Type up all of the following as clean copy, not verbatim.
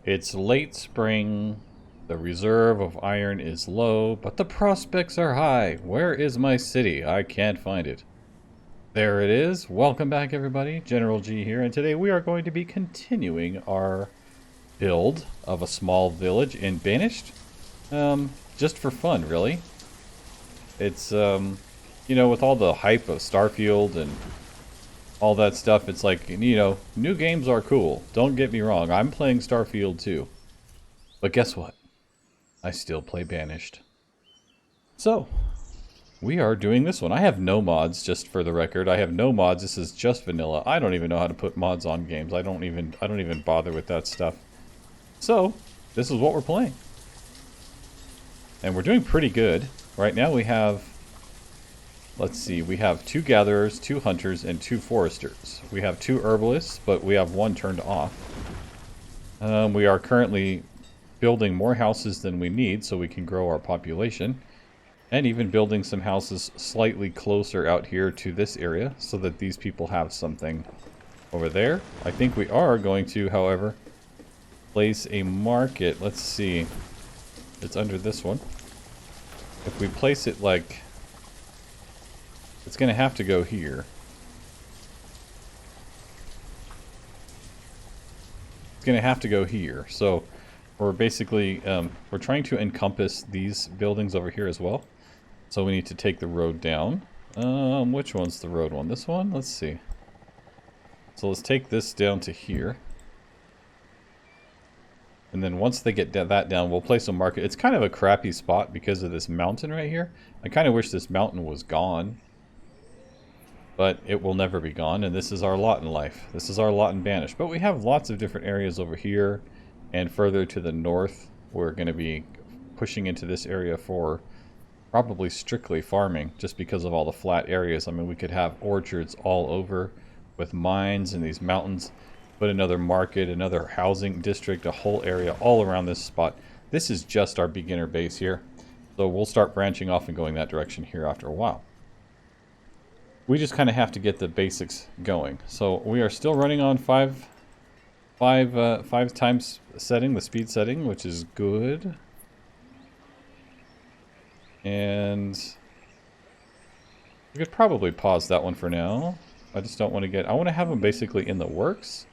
It's late spring. The reserve of iron is low, but the prospects are high. Where is my city? I can't find it. There it is. Welcome back, everybody. GeneralG here, and today we are going to be continuing our build of a small village in Banished. Just for fun, really. It's, you know, with all the hype of Starfield and all that stuff, it's like, you know, new games are cool. Don't get me wrong, I'm playing Starfield too. But guess what? I still play Banished. So, we are doing this one. I have no mods, just for the record. I have no mods. This is just vanilla. I don't even know how to put mods on games. I don't even bother with that stuff. So, this is what we're playing. And we're doing pretty good. Right now we have, let's see, we have 2 gatherers, 2 hunters, and 2 foresters. We have 2 herbalists, but we have 1 turned off. We are currently building more houses than we need so we can grow our population. And even building some houses slightly closer out here to this area so that these people have something over there. I think we are going to, however, place a market. Let's see. It's under this one. If we place it like... it's going to have to go here. It's going to have to go here. So we're basically, we're trying to encompass these buildings over here as well. So we need to take the road down. Which one's the road one? This one? Let's see. So let's take this down to here. And then once they get that down, we'll place a market. It's kind of a crappy spot because of this mountain right here. I kind of wish this mountain was gone. But it will never be gone, and this is our lot in life. This is our lot in Banished. But we have lots of different areas over here, and further to the north, we're going to be pushing into this area for probably strictly farming, just because of all the flat areas. I mean, we could have orchards all over with mines in these mountains, put another market, another housing district, a whole area all around this spot. This is just our beginner base here, so we'll start branching off and going that direction here after a while. We just kind of have to get the basics going. So we are still running on 5 times setting, the speed setting, which is good. And we could probably pause that one for now. I just don't want to get... I want to have them basically in the works.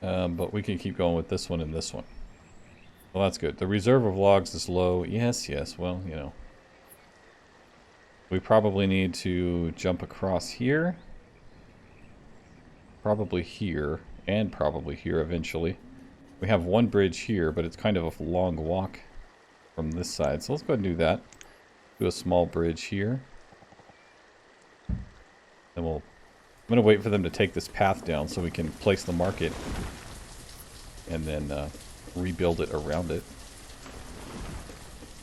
But we can keep going with this one and this one. Well, that's good. The reserve of logs is low. Yes, yes. Well, you know. We probably need to jump across here. Probably here. And probably here eventually. We have one bridge here, but it's kind of a long walk from this side. So let's go ahead and do that. Do a small bridge here. And I'm going to wait for them to take this path down so we can place the market. And then... rebuild it around it.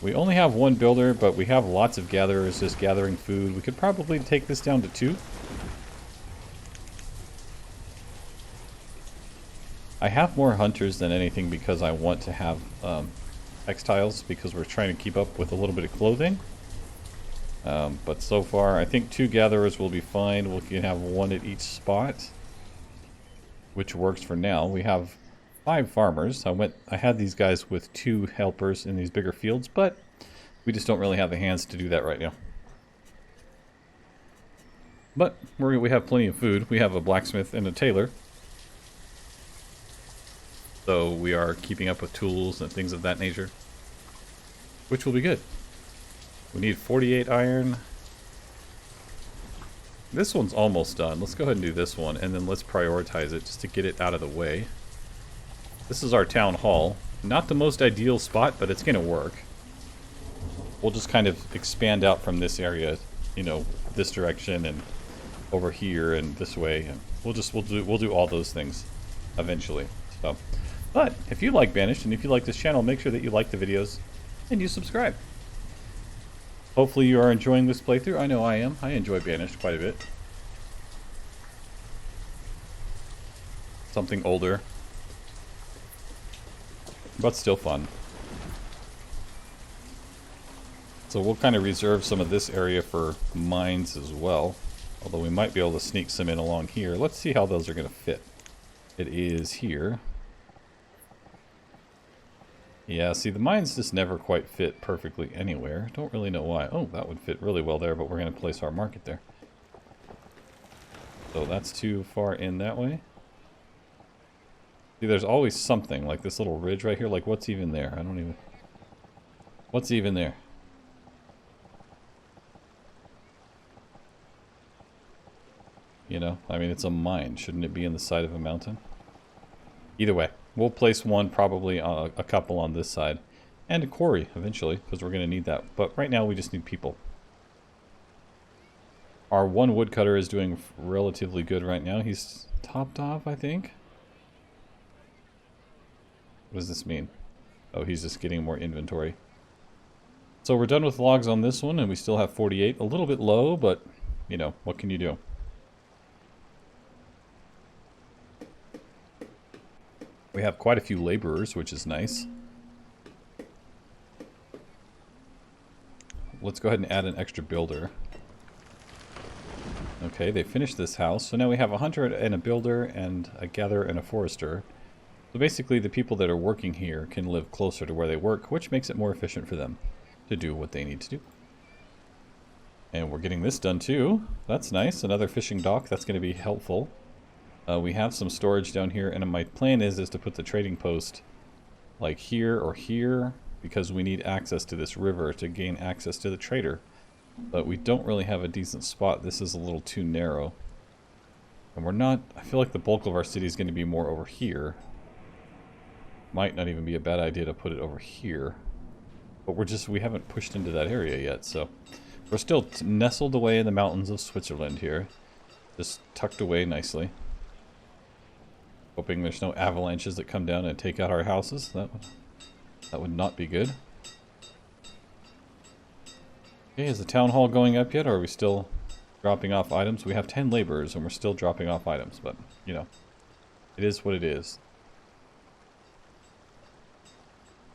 We only have 1 builder, but we have lots of gatherers just gathering food. We could probably take this down to 2. I have more hunters than anything because I want to have textiles, because we're trying to keep up with a little bit of clothing. But so far, I think 2 gatherers will be fine. We can have 1 at each spot, which works for now. We have 5 farmers. I had these guys with 2 helpers in these bigger fields, but we just don't really have the hands to do that right now. But we have plenty of food. We have a blacksmith and a tailor. So we are keeping up with tools and things of that nature, which will be good. We need 48 iron. This one's almost done. Let's go ahead and do this one, and then let's prioritize it just to get it out of the way. This is our town hall. Not the most ideal spot, but it's going to work. We'll just kind of expand out from this area, you know, this direction and over here and this way, and we'll do all those things eventually. So, but if you like Banished and if you like this channel, make sure that you like the videos and you subscribe. Hopefully you are enjoying this playthrough. I know I am. I enjoy Banished quite a bit. Something older, but still fun. So we'll kind of reserve some of this area for mines as well. Although we might be able to sneak some in along here. Let's see how those are going to fit. It is here. Yeah, see, the mines just never quite fit perfectly anywhere. Don't really know why. Oh, that would fit really well there, but we're going to place our market there. So that's too far in that way. See, there's always something, like this little ridge right here. Like, what's even there? I don't even... What's even there? You know, I mean, it's a mine. Shouldn't it be in the side of a mountain? Either way, we'll place one, probably a couple on this side. And a quarry, eventually, because we're going to need that. But right now, we just need people. Our one woodcutter is doing relatively good right now. He's topped off, I think. What does this mean? Oh, he's just getting more inventory. So we're done with logs on this one, and we still have 48. A little bit low, but, you know, what can you do? We have quite a few laborers, which is nice. Let's go ahead and add an extra builder. Okay, they finished this house. So now we have a hunter and a builder and a gatherer and a forester. So basically the people that are working here can live closer to where they work, which makes it more efficient for them to do what they need to do. And we're getting this done too. That's nice. Another fishing dock. That's going to be helpful. We have some storage down here, and my plan is to put the trading post like here or here, because we need access to this river to gain access to the trader. But we don't really have a decent spot. This is a little too narrow. And we're not... I feel like the bulk of our city is going to be more over here. Might not even be a bad idea to put it over here. But we haven't pushed into that area yet, so... We're still nestled away in the mountains of Switzerland here. Just tucked away nicely. Hoping there's no avalanches that come down and take out our houses. That would not be good. Okay, is the town hall going up yet, or are we still dropping off items? We have 10 laborers and we're still dropping off items, but, you know, it is what it is.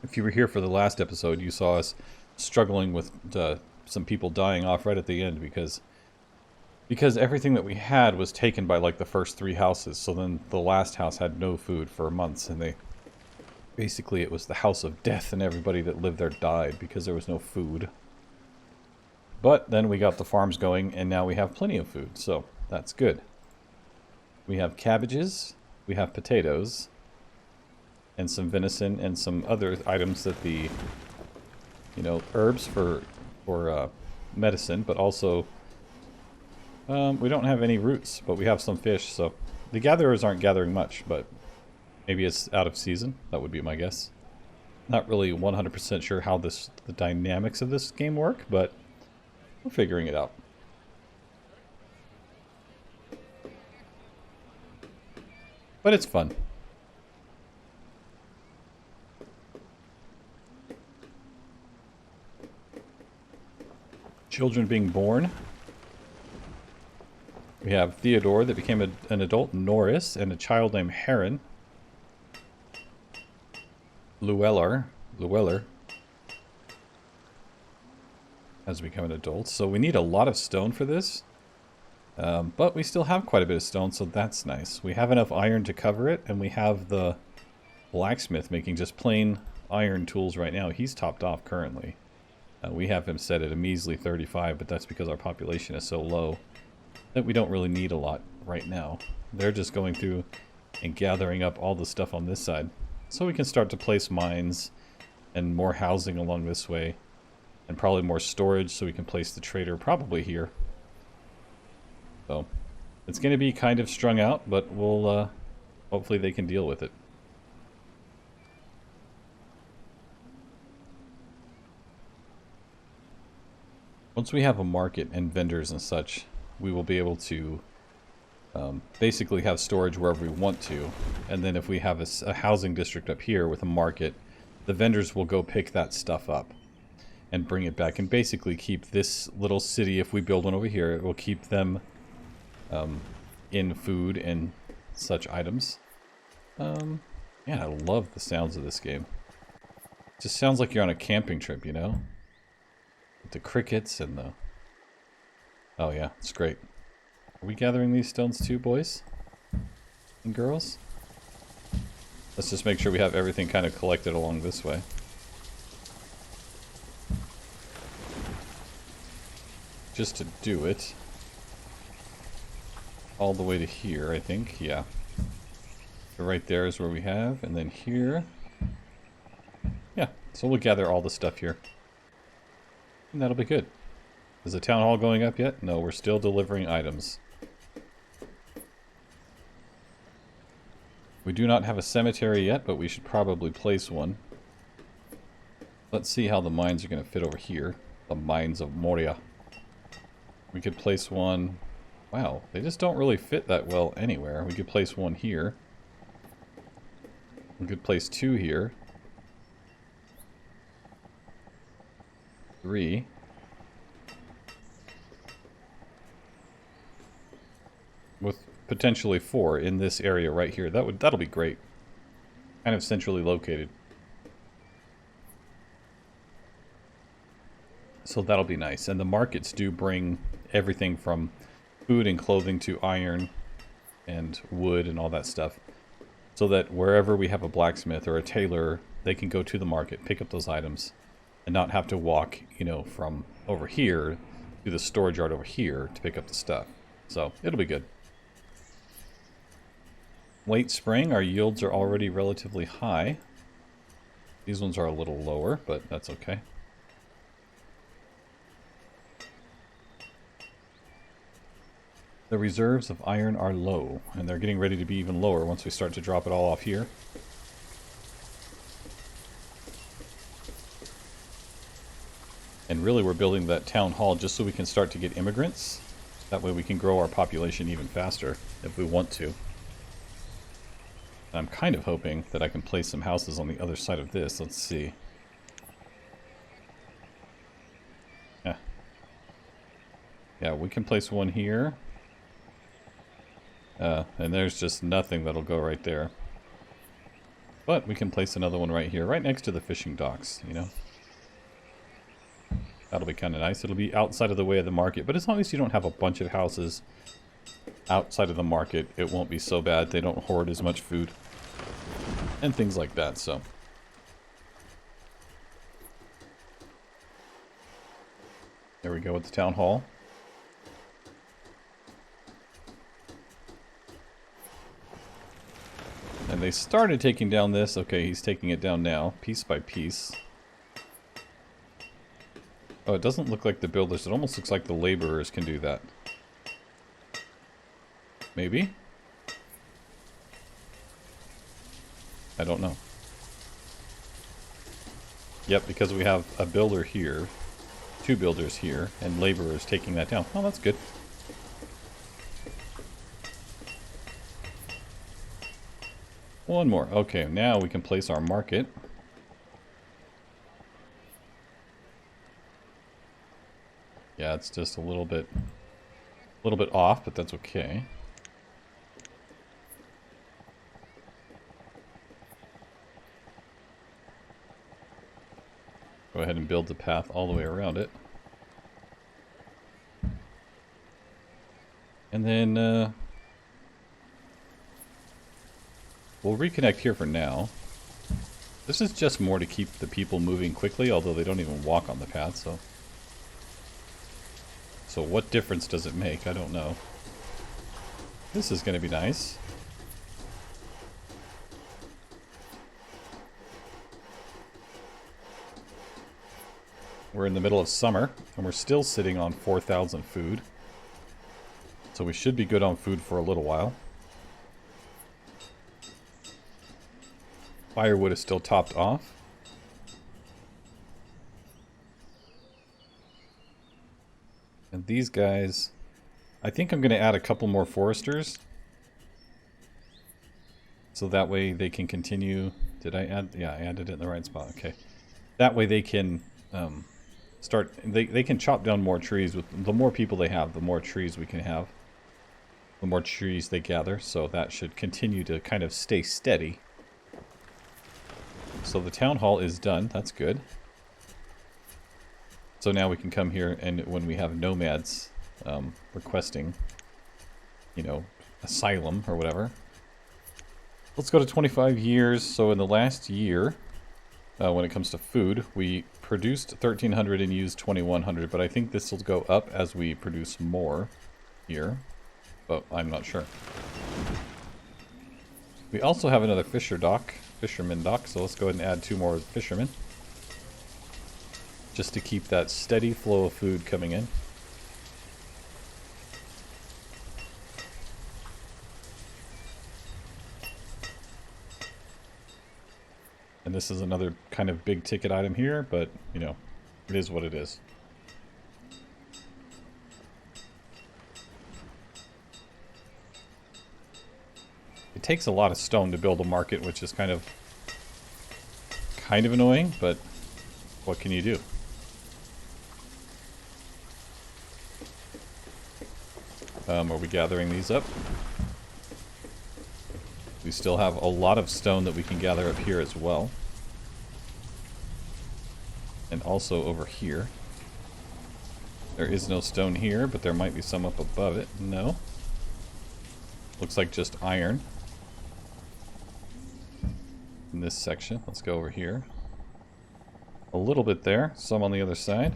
If you were here for the last episode, you saw us struggling with some people dying off right at the end because everything that we had was taken by like the first 3 houses. So then the last house had no food for months, and basically it was the house of death, and everybody that lived there died because there was no food. But then we got the farms going, and now we have plenty of food, so that's good. We have cabbages, we have potatoes, and some venison, and some other items that the, you know, herbs for medicine, but also we don't have any roots, but we have some fish, so the gatherers aren't gathering much, but maybe it's out of season. That would be my guess. Not really 100% sure how the dynamics of this game work, but we're figuring it out. But it's fun. Children being born. We have Theodore that became an adult, Norris, and a child named Heron. Llewellyn has become an adult. So we need a lot of stone for this. But we still have quite a bit of stone, so that's nice. We have enough iron to cover it, and we have the blacksmith making just plain iron tools right now. He's topped off currently. We have him set at a measly 35, but that's because our population is so low that we don't really need a lot right now. They're just going through and gathering up all the stuff on this side. So we can start to place mines and more housing along this way. And probably more storage so we can place the trader probably here. So it's going to be kind of strung out, but we'll hopefully they can deal with it. Once we have a market and vendors and such, we will be able to basically have storage wherever we want to. And then if we have a housing district up here with a market, the vendors will go pick that stuff up and bring it back and basically keep this little city, if we build one over here, it will keep them in food and such items. Man, I love the sounds of this game. It just sounds like you're on a camping trip, you know? With the crickets and the... Oh yeah, it's great. Are we gathering these stones too, boys and girls? Let's just make sure we have everything kind of collected along this way. Just to do it. All the way to here, I think. Yeah. So right there is where we have. And then here. Yeah. So we'll gather all the stuff here. And that'll be good. Is the town hall going up yet? No, we're still delivering items. We do not have a cemetery yet, but we should probably place one. Let's see how the mines are going to fit over here. The mines of Moria. We could place one... Wow, they just don't really fit that well anywhere. We could place one here. We could place two here. 3. With potentially 4 in this area right here. That'll be great. Kind of centrally located. So that'll be nice. And the markets do bring everything from food and clothing to iron and wood and all that stuff. So that wherever we have a blacksmith or a tailor, they can go to the market, pick up those items, and not have to walk, you know, from over here to the storage yard over here to pick up the stuff. So it'll be good. Late spring, our yields are already relatively high. These ones are a little lower, but that's okay. The reserves of iron are low, and they're getting ready to be even lower once we start to drop it all off here. And really we're building that town hall just so we can start to get immigrants. That way we can grow our population even faster if we want to. I'm kind of hoping that I can place some houses on the other side of this. Let's see. Yeah, we can place one here. And there's just nothing that'll go right there. But we can place another one right here, right next to the fishing docks, you know. That'll be kind of nice. It'll be outside of the way of the market. But as long as you don't have a bunch of houses outside of the market, it won't be so bad. They don't hoard as much food and things like that, so. There we go with the town hall. And they started taking down this. Okay, he's taking it down now, piece by piece. Oh, it doesn't look like the builders. It almost looks like the laborers can do that. Maybe? I don't know. Yep, because we have a builder here, 2 builders here, and laborers taking that down. Oh, that's good. One more. Okay, now we can place our market. Yeah, it's just a little bit off, but that's okay. Go ahead and build the path all the way around it. And then we'll reconnect here for now. This is just more to keep the people moving quickly, although they don't even walk on the path, so... So what difference does it make? I don't know. This is going to be nice. We're in the middle of summer, and we're still sitting on 4,000 food. So we should be good on food for a little while. Firewood is still topped off. And these guys, I think I'm going to add a couple more foresters. So that way they can continue. Did I add? Yeah, I added it in the right spot. Okay. That way they can they can chop down more trees. With the more people they have, the more trees we can have. The more trees they gather. So that should continue to kind of stay steady. So the town hall is done. That's good. So now we can come here, and when we have nomads requesting, you know, asylum or whatever. Let's go to 25 years. So in the last year, when it comes to food, we produced 1,300 and used 2,100, but I think this will go up as we produce more here, but I'm not sure. We also have another fisherman dock, so let's go ahead and add 2 more fishermen, just to keep that steady flow of food coming in. And this is another kind of big ticket item here, but, you know, it is what it is. It takes a lot of stone to build a market, which is kind of annoying, but what can you do? Are we gathering these up? We still have a lot of stone that we can gather up here as well. And also over here. There is no stone here, but there might be some up above it. No. Looks like just iron. In this section. Let's go over here. A little bit there. Some on the other side.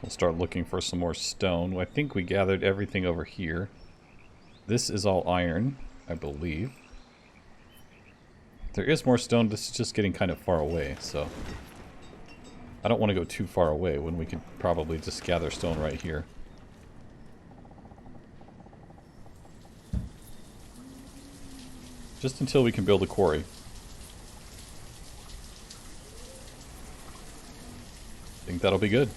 We'll start looking for some more stone. I think we gathered everything over here. This is all iron, I believe. There is more stone, this is just getting kind of far away, so... I don't want to go too far away when we could probably just gather stone right here. Just until we can build a quarry. I think that'll be good.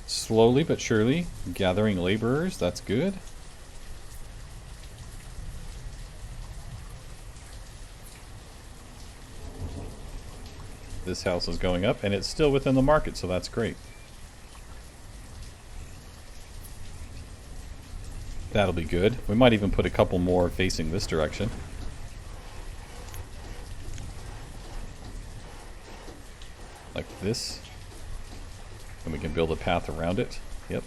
Slowly but surely, gathering laborers, that's good. This house is going up, and it's still within the market, so that's great. That'll be good. We might even put a couple more facing this direction. Like this. And we can build a path around it. Yep.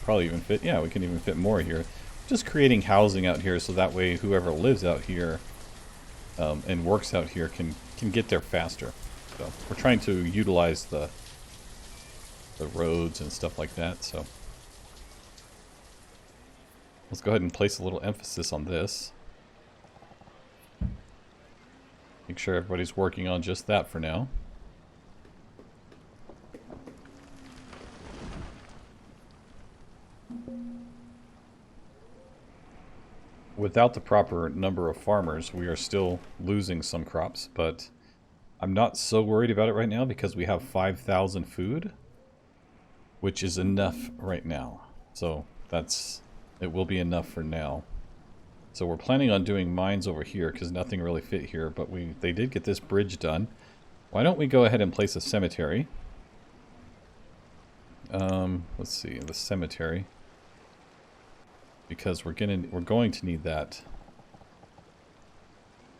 Probably even fit, yeah, we can even fit more here. Just creating housing out here so that way whoever lives out here and works out here can get there faster. So we're trying to utilize the roads and stuff like that, so. Let's go ahead and place a little emphasis on this. Make sure everybody's working on just that for now. Without the proper number of farmers, we are still losing some crops, but I'm not so worried about it right now because we have 5,000 food, which is enough right now. So it will be enough for now. So we're planning on doing mines over here because nothing really fit here, but they did get this bridge done. Why don't we go ahead and place a cemetery? Let's see, the cemetery. Because we're going to need that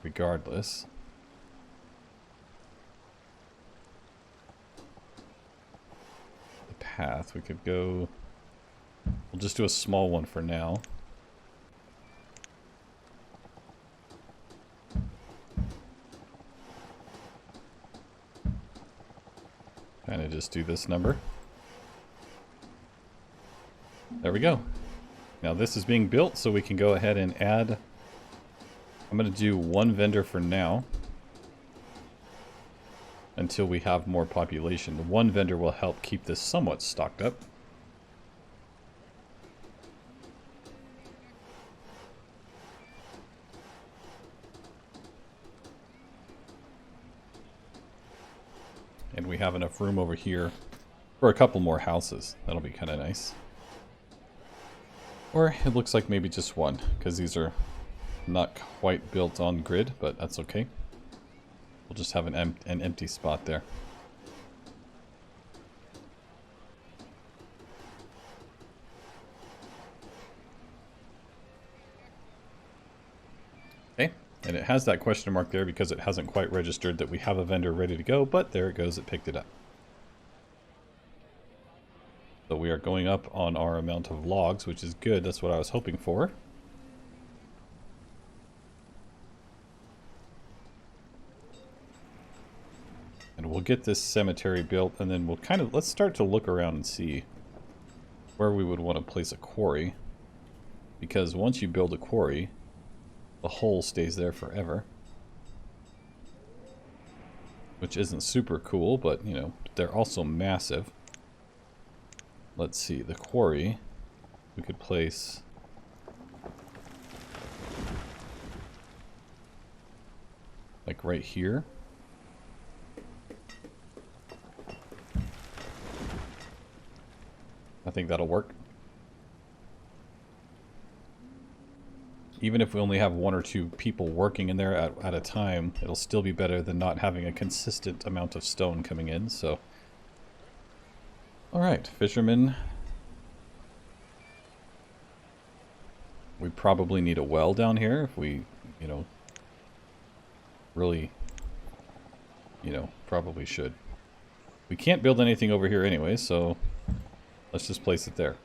regardless. The path, we could go... We'll just do a small one for now. Kind of just do this number. There we go. Now this is being built, so we can go ahead and add... I'm going to do one vendor for now. Until we have more population. The one vendor will help keep this somewhat stocked up. And we have enough room over here for a couple more houses. That'll be kind of nice. Or it looks like maybe just one, because these are not quite built on grid, but that's okay. We'll just have an empty spot there. Okay, And it has that question mark there because it hasn't quite registered that we have a vendor ready to go, but there it goes, it picked it up. So we are going up on our amount of logs, which is good. That's what I was hoping for. And we'll get this cemetery built, and then we'll let's start to look around and see where we would want to place a quarry. Because once you build a quarry, the hole stays there forever. Which isn't super cool, but, you know, they're also massive. Let's see, the quarry, we could place... like right here. I think that'll work. Even if we only have 1 or 2 people working in there at a time, it'll still be better than not having a consistent amount of stone coming in, so... Alright, fishermen. We probably need a well down here if we, you know, really, you know, probably should. We can't build anything over here anyway, so let's just place it there.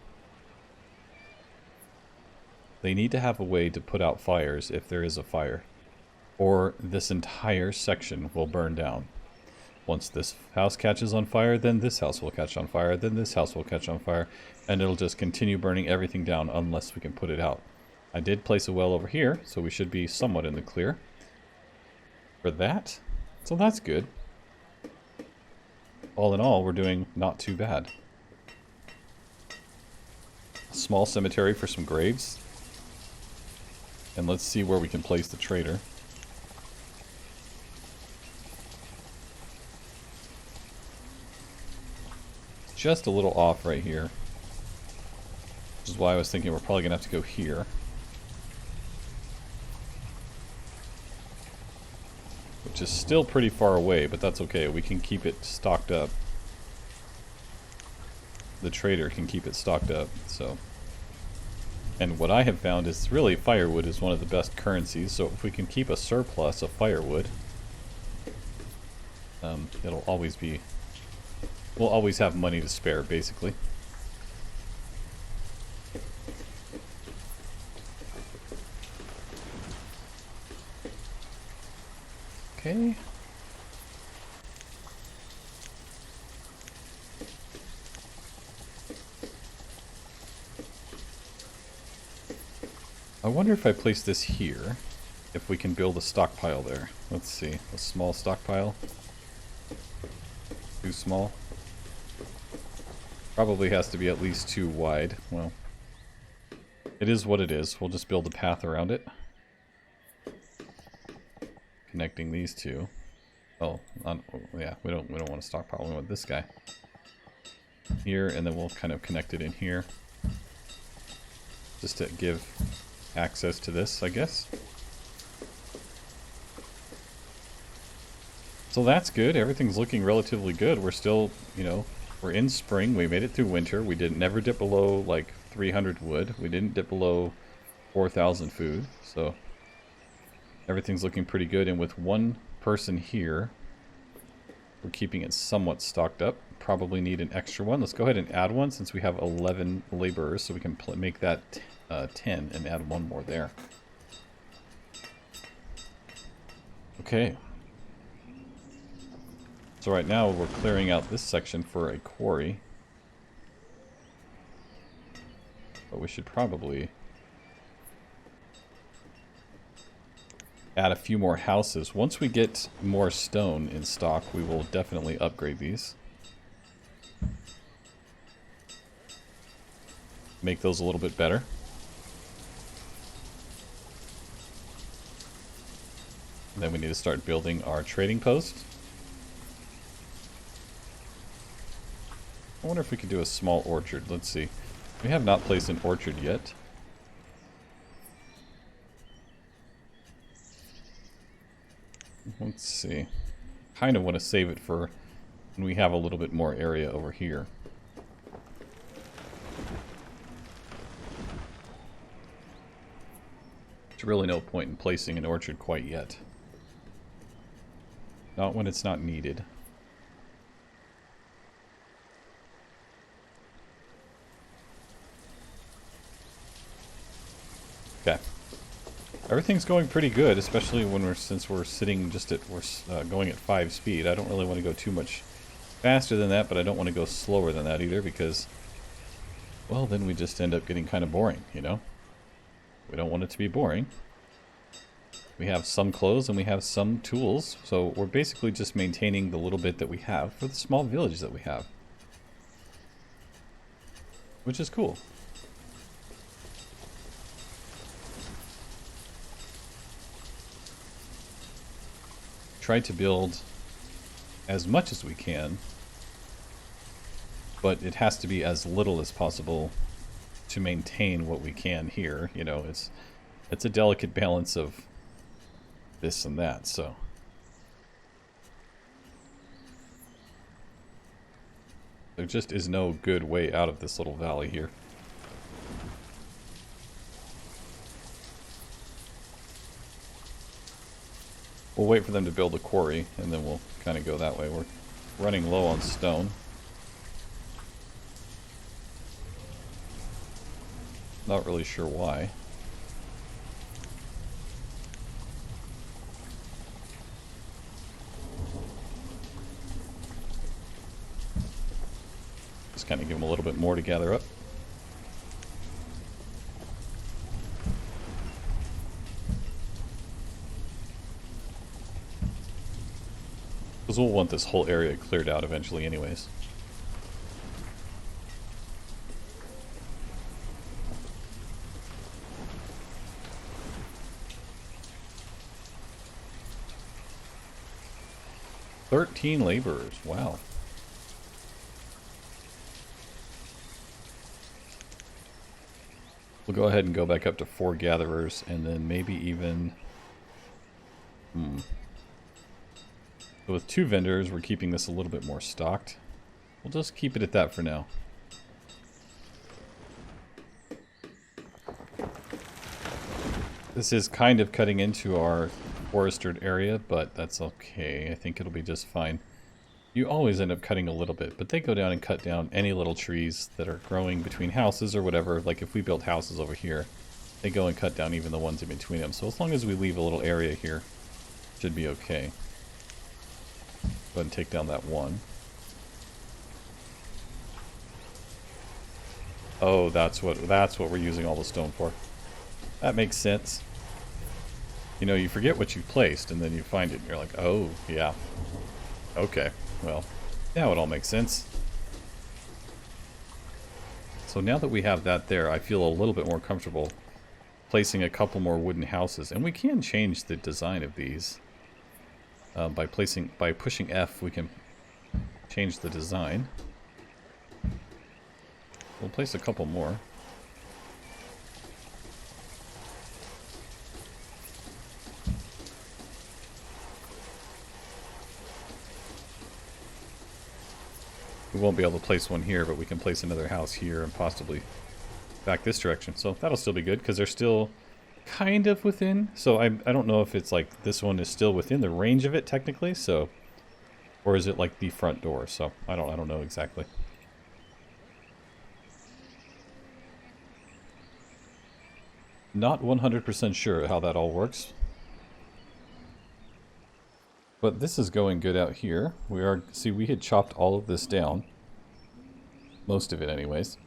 They need to have a way to put out fires if there is a fire, or this entire section will burn down. Once this house catches on fire, then this house will catch on fire, then this house will catch on fire, and it'll just continue burning everything down unless we can put it out. I did place a well over here, so we should be somewhat in the clear for that. So that's good. All in all, we're doing not too bad. A small cemetery for some graves. And let's see where we can place the trader. Just a little off right here. Which is why I was thinking we're probably going to have to go here. Which is still pretty far away, but that's okay. We can keep it stocked up. The trader can keep it stocked up, so... And what I have found is really firewood is one of the best currencies, so if we can keep a surplus of firewood, it'll always be... We'll always have money to spare, basically. Okay. I wonder if I place this here, if we can build a stockpile there. Let's see, a small stockpile. Too small. Probably has to be at least 2 wide. Well, it is what it is. We'll just build a path around it. Connecting these two. Oh, yeah, we don't want to stockpile. We want this guy here, and then we'll kind of connect it in here, just to give access to this, I guess. So that's good. Everything's looking relatively good. We're still, you know, we're in spring. We made it through winter. We never dip below like 300 wood. We didn't dip below 4,000 food. So everything's looking pretty good. And with 1 person here, we're keeping it somewhat stocked up. Probably need an extra one. Let's go ahead and add one since we have 11 laborers, so we can make that 10 and add 1 more there. Okay. So right now we're clearing out this section for a quarry. But we should probably add a few more houses. Once we get more stone in stock, we will definitely upgrade these. Make those a little bit better. And then we need to start building our trading post. I wonder if we could do a small orchard. Let's see. We have not placed an orchard yet. Let's see. Kind of want to save it for when we have a little bit more area over here. Which really no point in placing an orchard quite yet. Not when it's not needed. Okay. Everything's going pretty good, especially when since we're sitting just at, going at 5 speed. I don't really want to go too much faster than that, but I don't want to go slower than that either because, well, then we just end up getting kind of boring, you know? We don't want it to be boring. We have some clothes and we have some tools, so we're basically just maintaining the little bit that we have for the small village that we have. Which is cool. Try to build as much as we can, but it has to be as little as possible to maintain what we can here. You know, it's a delicate balance of this and that, so. There just is no good way out of this little valley here. We'll wait for them to build a quarry, and then we'll kind of go that way. We're running low on stone. Not really sure why. Just kind of give them a little bit more to gather up. Because we'll want this whole area cleared out eventually anyways. "13 laborers, wow. We'll go ahead and go back up to 4 gatherers and then maybe even... So with 2 vendors, we're keeping this a little bit more stocked. We'll just keep it at that for now. This is kind of cutting into our forested area, but that's okay. I think it'll be just fine. You always end up cutting a little bit, but they go down and cut down any little trees that are growing between houses or whatever. Like if we built houses over here, they go and cut down even the ones in between them. So as long as we leave a little area here, it should be okay. Go ahead and take down that one. Oh, that's what we're using all the stone for. That makes sense. You know, you forget what you placed and then you find it and you're like, oh, yeah. Okay, well, now it all makes sense. So now that we have that there, I feel a little bit more comfortable placing a couple more wooden houses. And we can change the design of these. By pushing F, we can change the design. We'll place a couple more. We won't be able to place one here, but we can place another house here and possibly back this direction. So that'll still be good because they're still kind of within. So I don't know if it's like this one is still within the range of it technically, so, or is it like the front door? So I don't know exactly. Not 100% sure how that all works. But this is going good out here. See, we had chopped all of this down. Most of it anyways.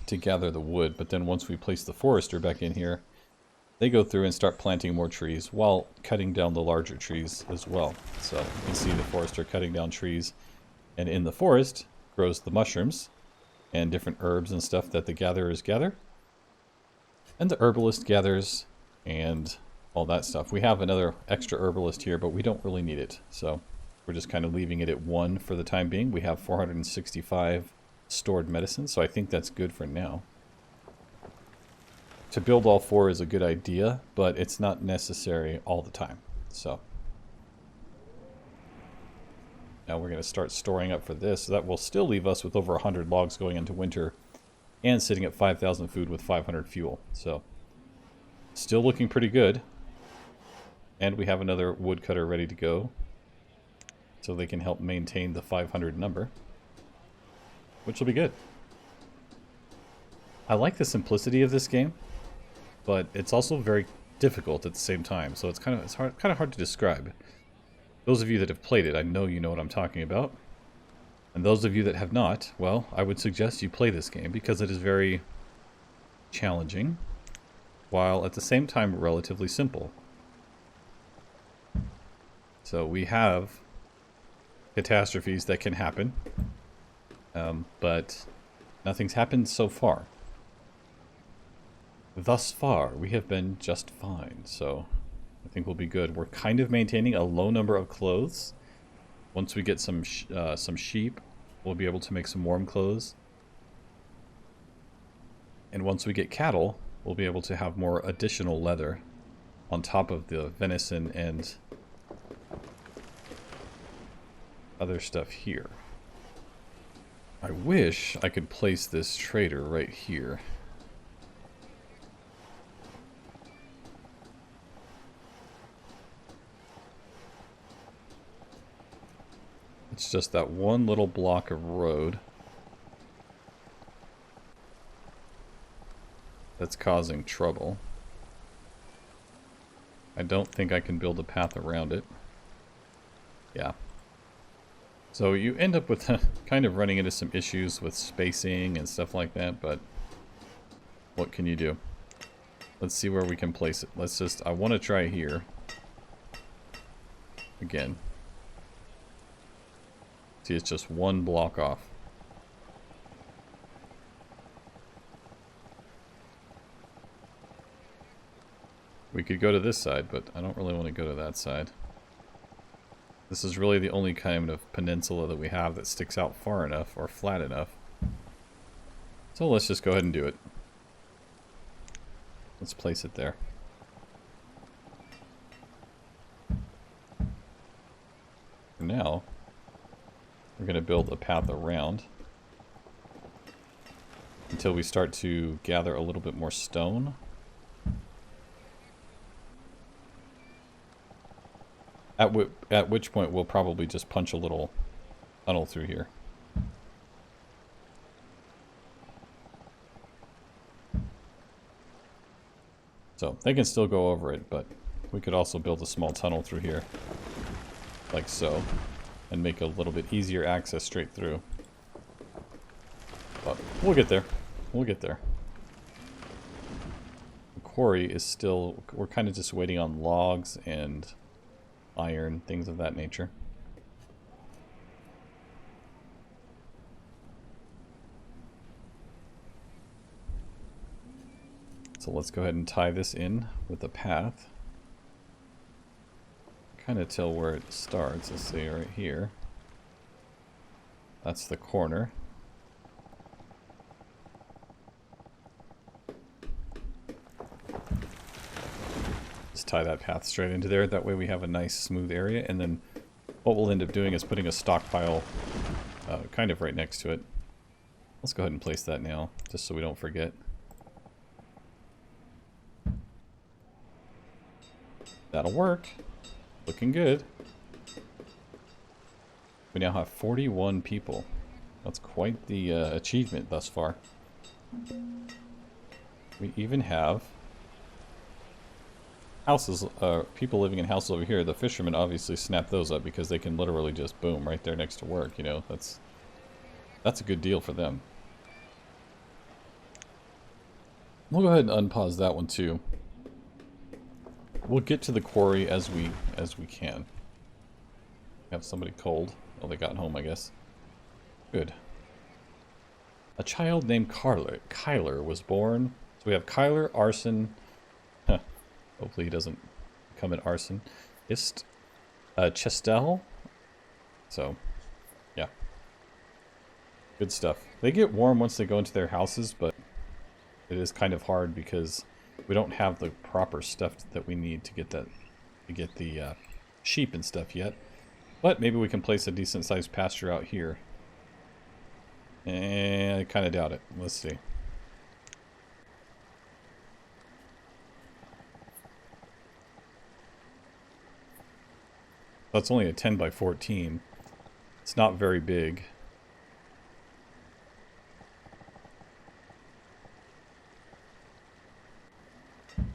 To gather the wood, but then once we place the forester back in here, they go through and start planting more trees while cutting down the larger trees as well. So you can see the forester cutting down trees, and in the forest grows the mushrooms and different herbs and stuff that the gatherers gather. And the herbalist gathers and all that stuff. We have another extra herbalist here, but we don't really need it. So we're just kind of leaving it at 1 for the time being. We have 465 stored medicine, so I think that's good for now. To build all 4 is a good idea, but it's not necessary all the time. So now we're going to start storing up for this. That will still leave us with over 100 logs going into winter and sitting at 5,000 food with 500 fuel. So Still looking pretty good. And we have another woodcutter ready to go. So they can help maintain the 500 number. Which will be good. I like the simplicity of this game. But it's also very difficult at the same time. So it's kind of hard to describe. Those of you that have played it, I know you know what I'm talking about. And those of you that have not, well, I would suggest you play this game because it is very challenging, while at the same time relatively simple. So we have catastrophes that can happen, but nothing's happened so far. Thus far, we have been just fine, so I think we'll be good. We're kind of maintaining a low number of clothes. Once we get some sheep, we'll be able to make some warm clothes. And once we get cattle, we'll be able to have more additional leather on top of the venison and other stuff here. I wish I could place this trader right here. It's just that one little block of road that's causing trouble. I don't think I can build a path around it. Yeah. So you end up with kind of running into some issues with spacing and stuff like that, but what can you do? Let's see where we can place it. I want to try here. Again. See, it's just one block off. We could go to this side, but I don't really want to go to that side. This is really the only kind of peninsula that we have that sticks out far enough or flat enough. So let's just go ahead and do it. Let's place it there. For now, we're going to build a path around until we start to gather a little bit more stone. At which point we'll probably just punch a little tunnel through here. So they can still go over it, but we could also build a small tunnel through here, like so, and make a little bit easier access straight through. But we'll get there. We'll get there. The quarry is still, we're kind of just waiting on logs and iron, things of that nature. So let's go ahead and tie this in with a path. Kind of tell where it starts. Let's see right here. That's the corner. Just tie that path straight into there. That way we have a nice smooth area. And then what we'll end up doing is putting a stockpile kind of right next to it. Let's go ahead and place that now, just so we don't forget. That'll work. Looking good. We now have 41 people. That's quite the achievement thus far. We even have houses, people living in houses over here. The fishermen obviously snap those up because they can literally just boom right there next to work, you know. That's a good deal for them. We'll go ahead and unpause that one too. We'll get to the quarry as we can. Have somebody cold. Oh, they got home, I guess. Good. A child named Kyler was born. So we have Kyler, Arson. Hopefully he doesn't become an arson. Chestel. So, yeah. Good stuff. They get warm once they go into their houses, but it is kind of hard because we don't have the proper stuff that we need to get the sheep and stuff yet. But maybe we can place a decent sized pasture out here. And I kind of doubt it. Let's see. That's only a 10 by 14. It's not very big.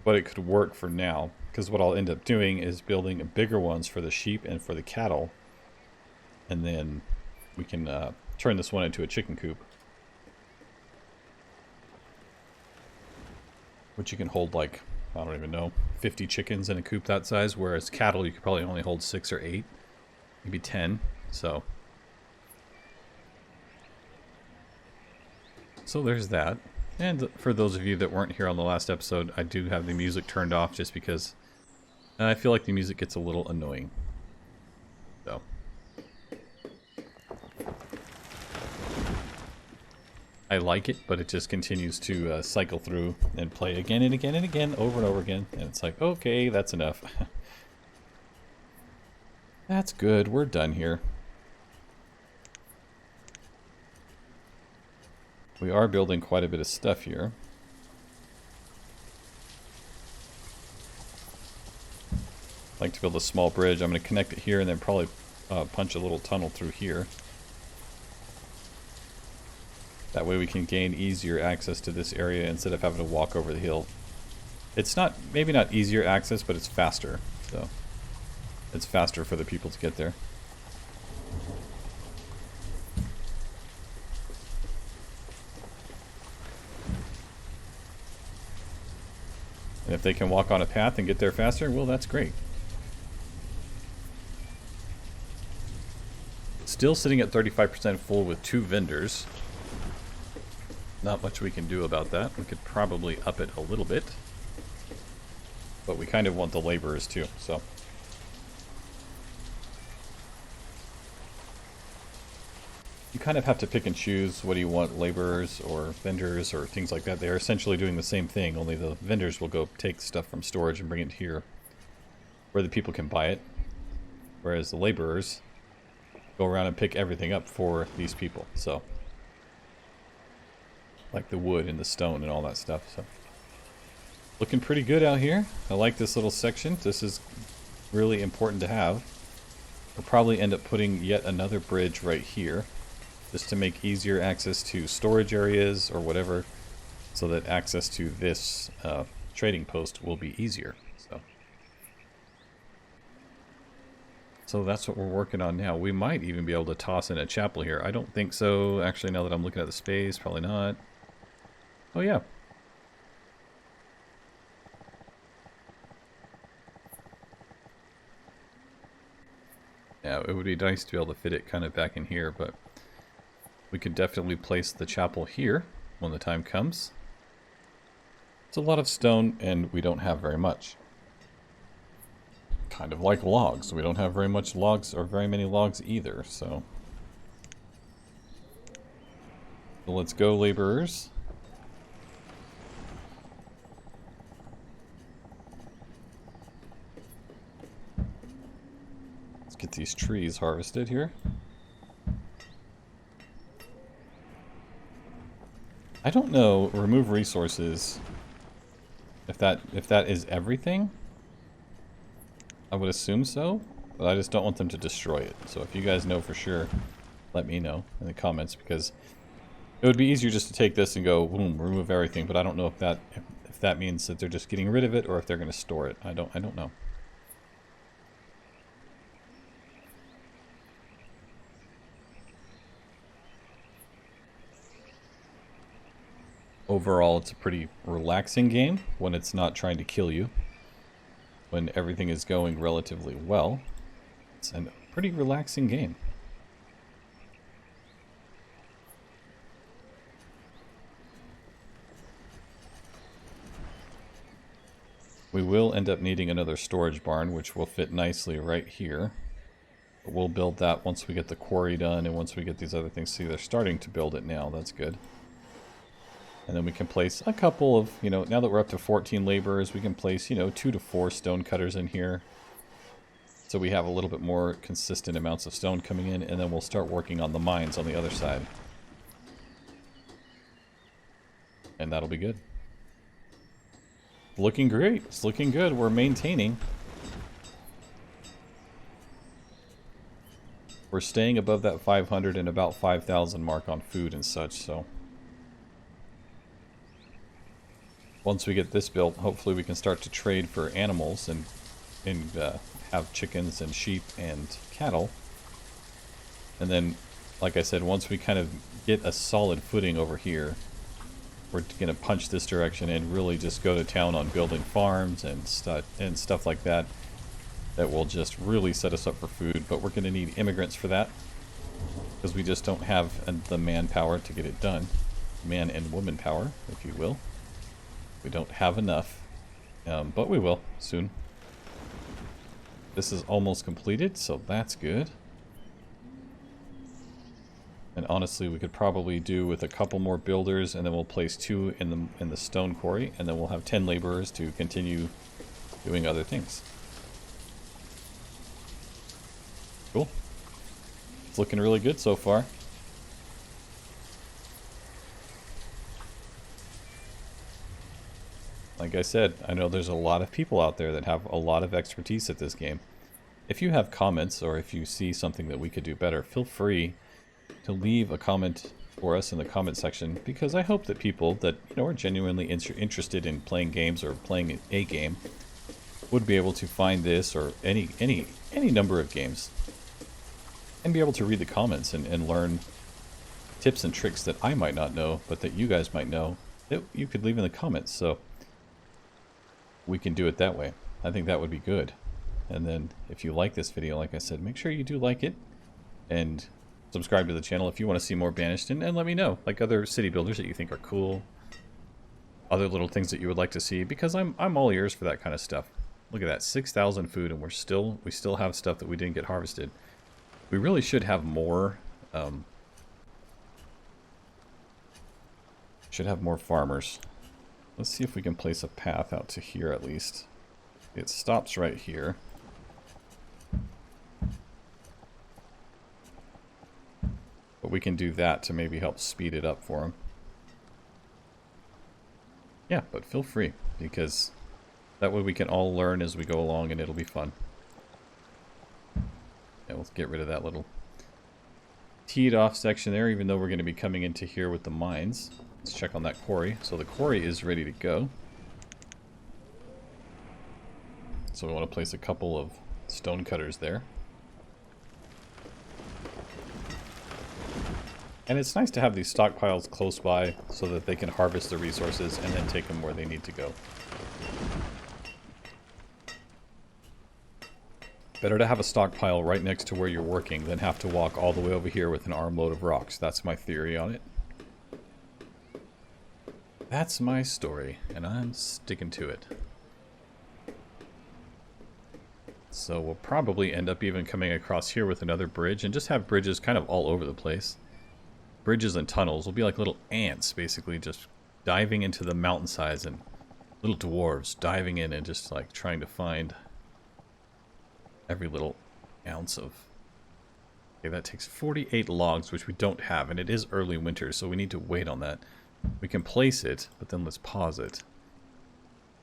But it could work for now, because what I'll end up doing is building bigger ones for the sheep and for the cattle. And then we can turn this one into a chicken coop. Which you can hold like, I don't even know, 50 chickens in a coop that size, whereas cattle you could probably only hold 6 or 8, maybe 10. So there's that. And for those of you that weren't here on the last episode, I do have the music turned off just because I feel like the music gets a little annoying. So I like it, but it just continues to cycle through and play again and again and again, over and over again. And it's like, okay, that's enough. That's good. We're done here. We are building quite a bit of stuff here. I'd like to build a small bridge. I'm going to connect it here and then probably punch a little tunnel through here. That way we can gain easier access to this area instead of having to walk over the hill. It's not, maybe not easier access, but it's faster. So it's faster for the people to get there. And if they can walk on a path and get there faster, well, that's great. Still sitting at 35% full with 2 vendors. Not much we can do about that. We could probably up it a little bit. But we kind of want the laborers too, so. You kind of have to pick and choose what do you want, laborers or vendors or things like that. They are essentially doing the same thing, only the vendors will go take stuff from storage and bring it here where the people can buy it. Whereas the laborers go around and pick everything up for these people, so. Like the wood and the stone and all that stuff. So looking pretty good out here. I like this little section. This is really important to have. We'll probably end up putting yet another bridge right here just to make easier access to storage areas or whatever, so that access to this trading post will be easier. So that's what we're working on now. We might even be able to toss in a chapel here. I don't think so. Actually, now that I'm looking at the space, probably not. Oh, yeah. Yeah, it would be nice to be able to fit it kind of back in here, but we could definitely place the chapel here when the time comes. It's a lot of stone, and we don't have very much. Kind of like logs. We don't have very much logs, or very many logs either, so let's go, laborers. Get these trees harvested here. I don't know, remove resources, if that is everything. I would assume so, but I just don't want them to destroy it. So if you guys know for sure, let me know in the comments, because it would be easier just to take this and go boom, remove everything, but I don't know if that means that they're just getting rid of it or if they're going to store it. I don't know. Overall, it's a pretty relaxing game when it's not trying to kill you. When everything is going relatively well, it's a pretty relaxing game. We will end up needing another storage barn, which will fit nicely right here. But we'll build that once we get the quarry done and once we get these other things. See, they're starting to build it now. That's good. And then we can place a couple of, now that we're up to 14 laborers, we can place, 2 to 4 stone cutters in here. So we have a little bit more consistent amounts of stone coming in, and then we'll start working on the mines on the other side. And that'll be good. Looking great. It's looking good. We're maintaining. We're staying above that 500 and about 5,000 mark on food and such, so once we get this built, hopefully we can start to trade for animals and have chickens and sheep and cattle. And then, like I said, once we kind of get a solid footing over here, we're going to punch this direction and really just go to town on building farms and stuff like that. That will just really set us up for food. But we're going to need immigrants for that, because we just don't have the manpower to get it done. Man and woman power, if you will. We don't have enough, but we will soon. This is almost completed, so that's good. And honestly, we could probably do with a couple more builders, and then we'll place 2 in the stone quarry, and then we'll have 10 laborers to continue doing other things. Cool. It's looking really good so far. Like I said, I know there's a lot of people out there that have a lot of expertise at this game. If you have comments, or if you see something that we could do better, feel free to leave a comment for us in the comment section, because I hope that people that are genuinely interested in playing games or playing a game would be able to find this or any number of games and be able to read the comments and learn tips and tricks that I might not know, but that you guys might know, that you could leave in the comments. So we can do it that way. I think that would be good. And then if you like this video, like I said, make sure you do like it and subscribe to the channel if you want to see more Banished, and let me know, like, other city builders that you think are cool, other little things that you would like to see, because I'm all ears for that kind of stuff. Look at that, 6,000 food, and we still have stuff that we didn't get harvested. We really should have more farmers. Let's see if we can place a path out to here at least. It stops right here. But we can do that to maybe help speed it up for them. Yeah, but feel free, because that way we can all learn as we go along and it'll be fun. Yeah, let's get rid of that little teed off section there, even though we're going to be coming into here with the mines. Let's check on that quarry. So the quarry is ready to go. So we want to place a couple of stone cutters there. And it's nice to have these stockpiles close by so that they can harvest the resources and then take them where they need to go. Better to have a stockpile right next to where you're working than have to walk all the way over here with an armload of rocks. That's my theory on it. That's my story, and I'm sticking to it. So we'll probably end up even coming across here with another bridge and just have bridges kind of all over the place. Bridges and tunnels will be like little ants, basically, just diving into the mountainsides, and little dwarves diving in and just like trying to find every little ounce of... Okay, that takes 48 logs, which we don't have, and it is early winter, so we need to wait on that. We can place it, but then let's pause it.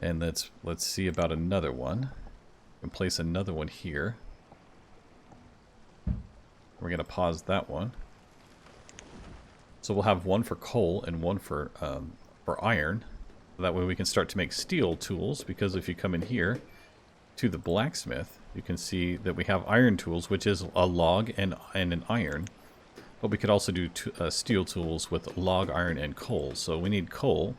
And let's see about another one. We can place another one here. We're going to pause that one. So we'll have one for coal and one for iron. That way we can start to make steel tools, because if you come in here to the blacksmith, you can see that we have iron tools, which is a log and an iron. But we could also do steel tools with log, iron, and coal. So we need coal.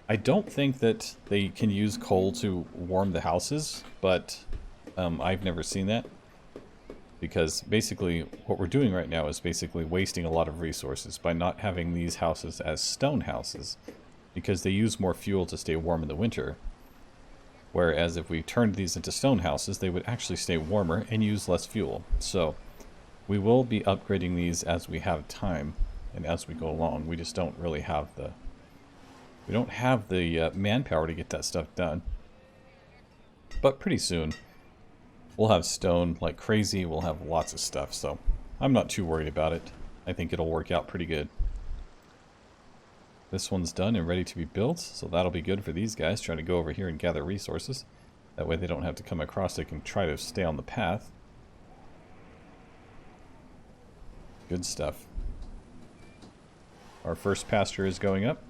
I don't think that they can use coal to warm the houses, but I've never seen that. Because basically what we're doing right now is basically wasting a lot of resources by not having these houses as stone houses, because they use more fuel to stay warm in the winter. Whereas if we turned these into stone houses, they would actually stay warmer and use less fuel. So we will be upgrading these as we have time and as we go along. We just don't really have the manpower to get that stuff done. But pretty soon we'll have stone like crazy. We'll have lots of stuff, so I'm not too worried about it. I think it'll work out pretty good. This one's done and ready to be built, so that'll be good for these guys trying to go over here and gather resources. That way they don't have to come across, they can try to stay on the path. Good stuff. Our first pasture is going up.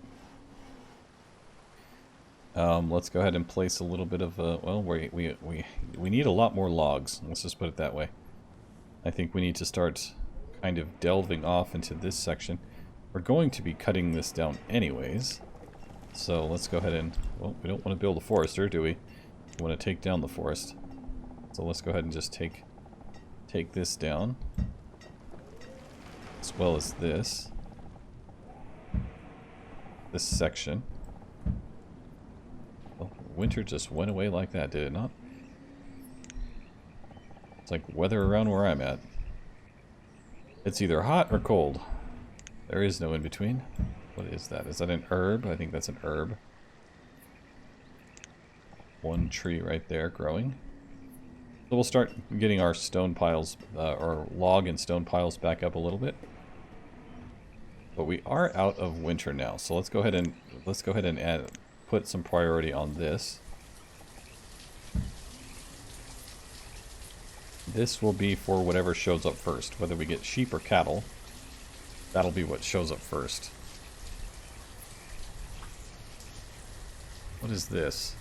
Let's go ahead and place a little bit of, well, we need a lot more logs. Let's just put it that way. I think we need to start kind of delving off into this section. We're going to be cutting this down anyways. So let's go ahead and, well, we don't want to build a forester, do we? We want to take down the forest. So let's go ahead and just take this down. As well as this section. Well, winter just went away like that, did it not? It's like weather around where I'm at. It's either hot or cold. There is no in between. What is that? Is that an herb? I think that's an herb. One tree right there growing. So we'll start getting our stone piles, or log and stone piles back up a little bit. But we are out of winter now, so let's go ahead and put some priority on this. This will be for whatever shows up first, whether we get sheep or cattle. That'll be what shows up first. What is this?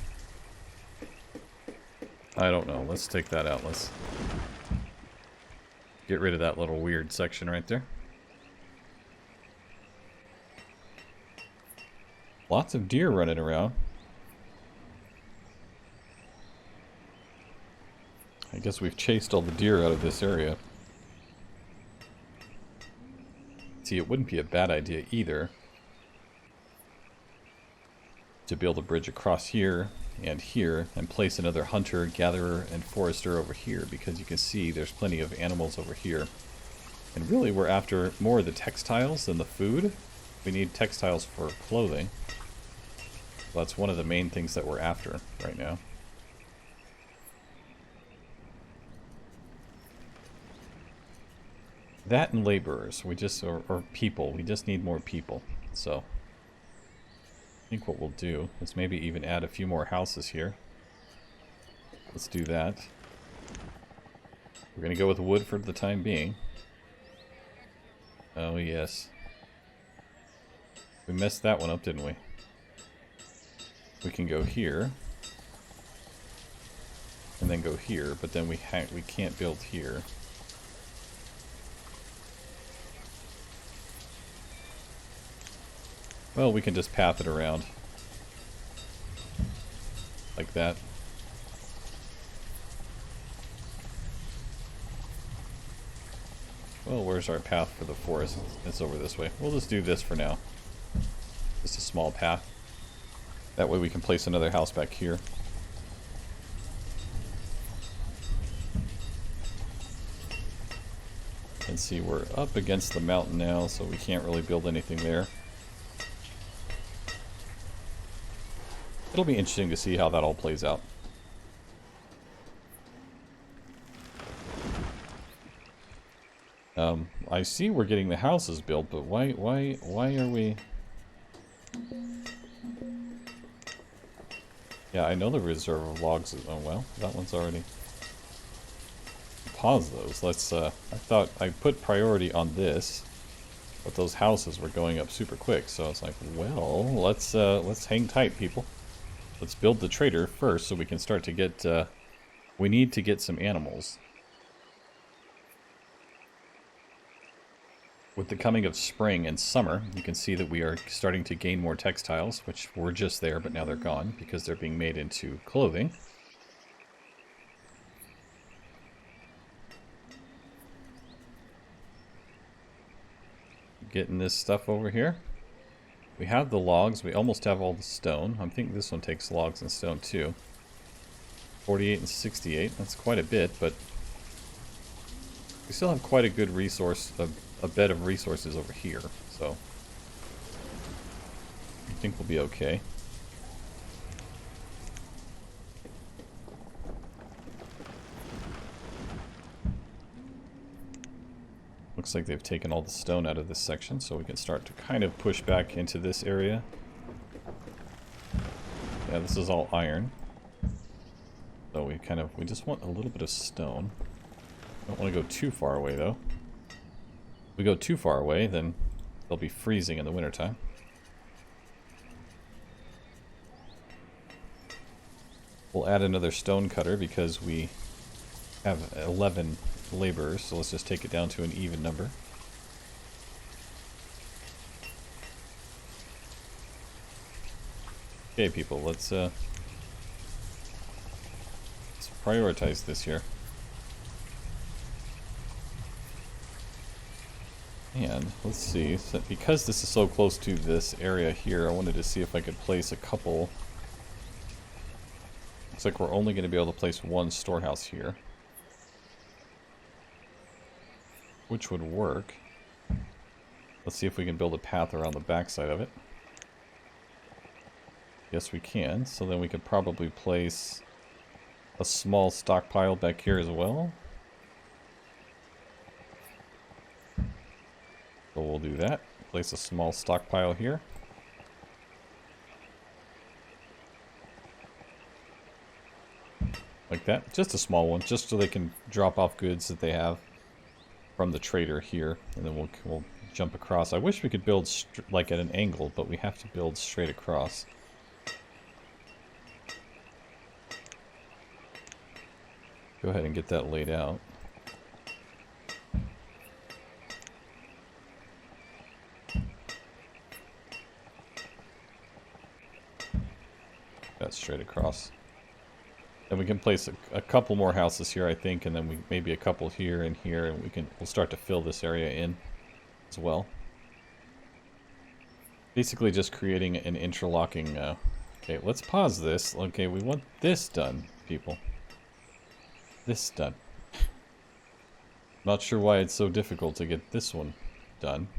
I don't know. Let's take that out. Let's get rid of that little weird section right there. Lots of deer running around. I guess we've chased all the deer out of this area. See, it wouldn't be a bad idea either to build a bridge across here and place another hunter, gatherer, and forester over here, because you can see there's plenty of animals over here. And really we're after more of the textiles than the food. We need textiles for clothing. So that's one of the main things that we're after right now. That and laborers, or people, we just need more people. So I think what we'll do is maybe even add a few more houses here. Let's do that. We're gonna go with wood for the time being. Oh yes. We messed that one up, didn't we? We can go here. And then go here, but then we can't build here. Well, we can just path it around. Like that. Well, where's our path for the forest? It's over this way. We'll just do this for now. Just a small path. That way we can place another house back here. And see, we're up against the mountain now, so we can't really build anything there. It'll be interesting to see how that all plays out. I see we're getting the houses built, but why are we... Yeah, I know the reserve of logs is... Oh, well, that one's already... Pause those. Let's, I thought I put priority on this, but those houses were going up super quick, so I was like, well, let's hang tight, people. Let's build the trader first so we can start to get, we need to get some animals. With the coming of spring and summer, you can see that we are starting to gain more textiles, which were just there, but now they're gone because they're being made into clothing. Getting this stuff over here. We have the logs. We almost have all the stone. I think this one takes logs and stone too. 48 and 68. That's quite a bit, but we still have quite a good resource, a bed of resources over here. So I think we'll be okay. Looks like they've taken all the stone out of this section, so we can start to kind of push back into this area. Yeah, this is all iron. So we just want a little bit of stone. Don't want to go too far away though. If we go too far away, then they'll be freezing in the wintertime. We'll add another stone cutter because we have 11 laborers, so let's just take it down to an even number. Okay, people, let's prioritize this here. And let's see, so because this is so close to this area here, I wanted to see if I could place a couple. Looks like we're only going to be able to place one storehouse here, which would work. Let's see if we can build a path around the backside of it. Yes, we can. So then we could probably place a small stockpile back here as well. So we'll do that. Place a small stockpile here. Like that. Just a small one, just so they can drop off goods that they have from the trader here. And then we'll jump across. I wish we could build like at an angle, but we have to build straight across. Go ahead and get that laid out. That's straight across. And we can place a couple more houses here, I think, and then maybe a couple here and here, and we'll start to fill this area in as well. Basically just creating an interlocking... okay, let's pause this. Okay, we want this done, people. This done. Not sure why it's so difficult to get this one done.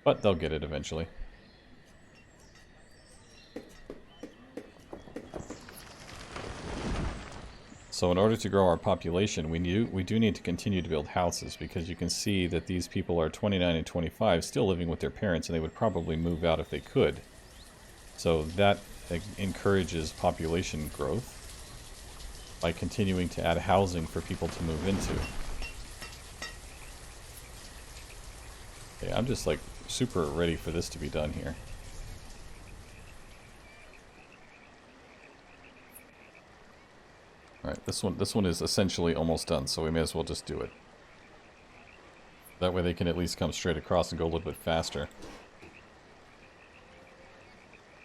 But they'll get it eventually. So in order to grow our population, we do need to continue to build houses, because you can see that these people are 29 and 25, still living with their parents, and they would probably move out if they could. So that encourages population growth by continuing to add housing for people to move into. Okay, I'm just like super ready for this to be done here. Alright, this one is essentially almost done, so we may as well just do it. That way they can at least come straight across and go a little bit faster,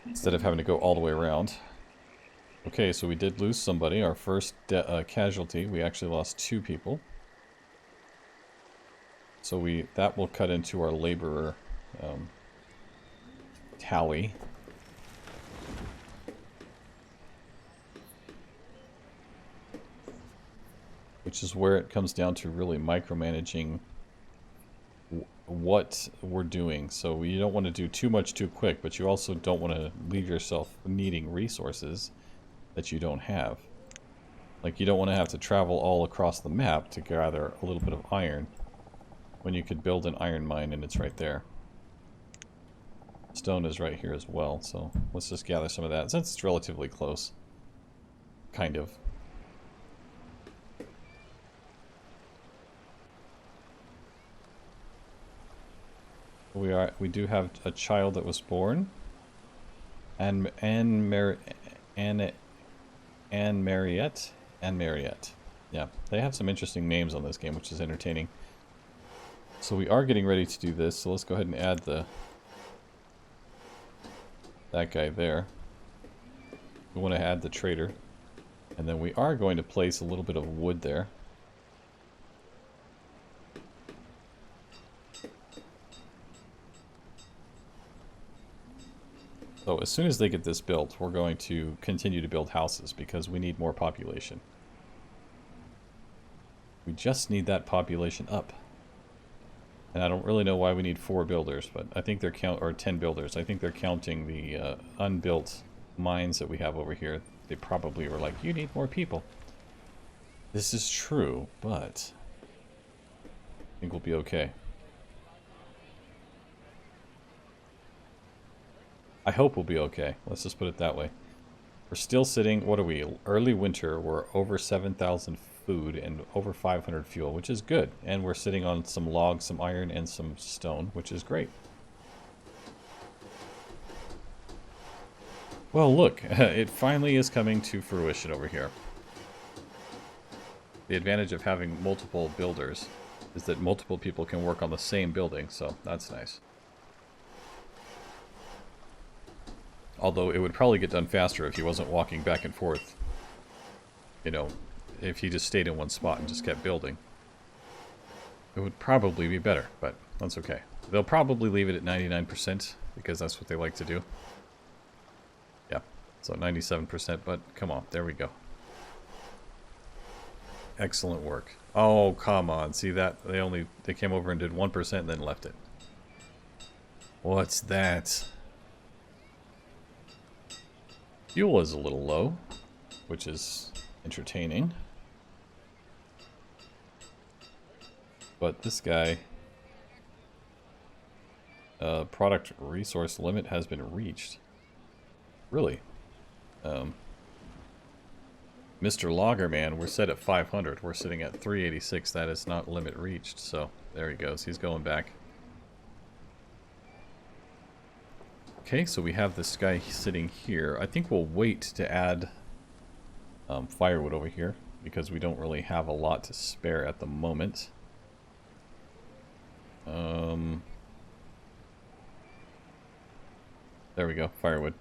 instead of having to go all the way around. Okay, so we did lose somebody, our first casualty. We actually lost 2 people. So that will cut into our laborer tally. Which is where it comes down to really micromanaging what we're doing. So you don't want to do too much too quick, but you also don't want to leave yourself needing resources that you don't have. Like, you don't want to have to travel all across the map to gather a little bit of iron when you could build an iron mine and it's right there. Stone is right here as well, so let's just gather some of that since it's relatively close. Kind of. We do have a child that was born, and Mariette. Yeah, they have some interesting names on this game, which is entertaining. So we are getting ready to do this. So let's go ahead and add that guy there. We want to add the trader, and then we are going to place a little bit of wood there. So as soon as they get this built, we're going to continue to build houses because we need more population. We just need that population up. And I don't really know why we need 4 builders, but I think they're or 10 builders. I think they're counting the unbuilt mines that we have over here. They probably were like, you need more people. This is true, but I think we'll be okay. I hope we'll be okay. Let's just put it that way. We're still sitting, what are we? Early winter, we're over 7,000 food and over 500 fuel, which is good. And we're sitting on some logs, some iron, and some stone, which is great. Well, look, it finally is coming to fruition over here. The advantage of having multiple builders is that multiple people can work on the same building, so that's nice. Although it would probably get done faster if he wasn't walking back and forth. You know, if he just stayed in one spot and just kept building. It would probably be better, but that's okay. They'll probably leave it at 99% because that's what they like to do. Yeah, so 97%, but come on, there we go. Excellent work. Oh, come on. See that? They came over and did 1% and then left it. What's that? Fuel is a little low, which is entertaining. But this guy, product resource limit has been reached. Really? Mr. Loggerman, we're set at 500. We're sitting at 386. That is not limit reached. So there he goes. He's going back. Okay, so we have this guy sitting here. I think we'll wait to add firewood over here because we don't really have a lot to spare at the moment. There we go, firewood.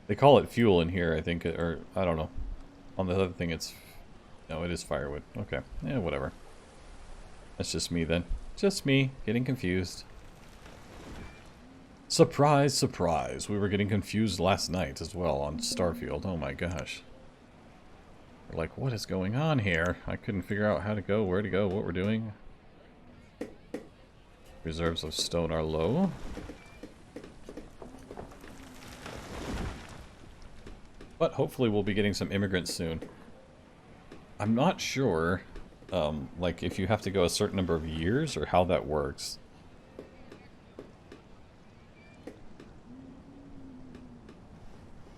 They call it fuel in here, I think, or I don't know. On the other thing, it's... No, it is firewood. Okay, yeah, whatever. That's just me then. Just me, getting confused. Surprise, surprise. We were getting confused last night as well on Starfield. Oh my gosh. We're like, what is going on here? I couldn't figure out how to go, where to go, what we're doing. Reserves of stone are low. But hopefully we'll be getting some immigrants soon. I'm not sure, like, if you have to go a certain number of years or how that works.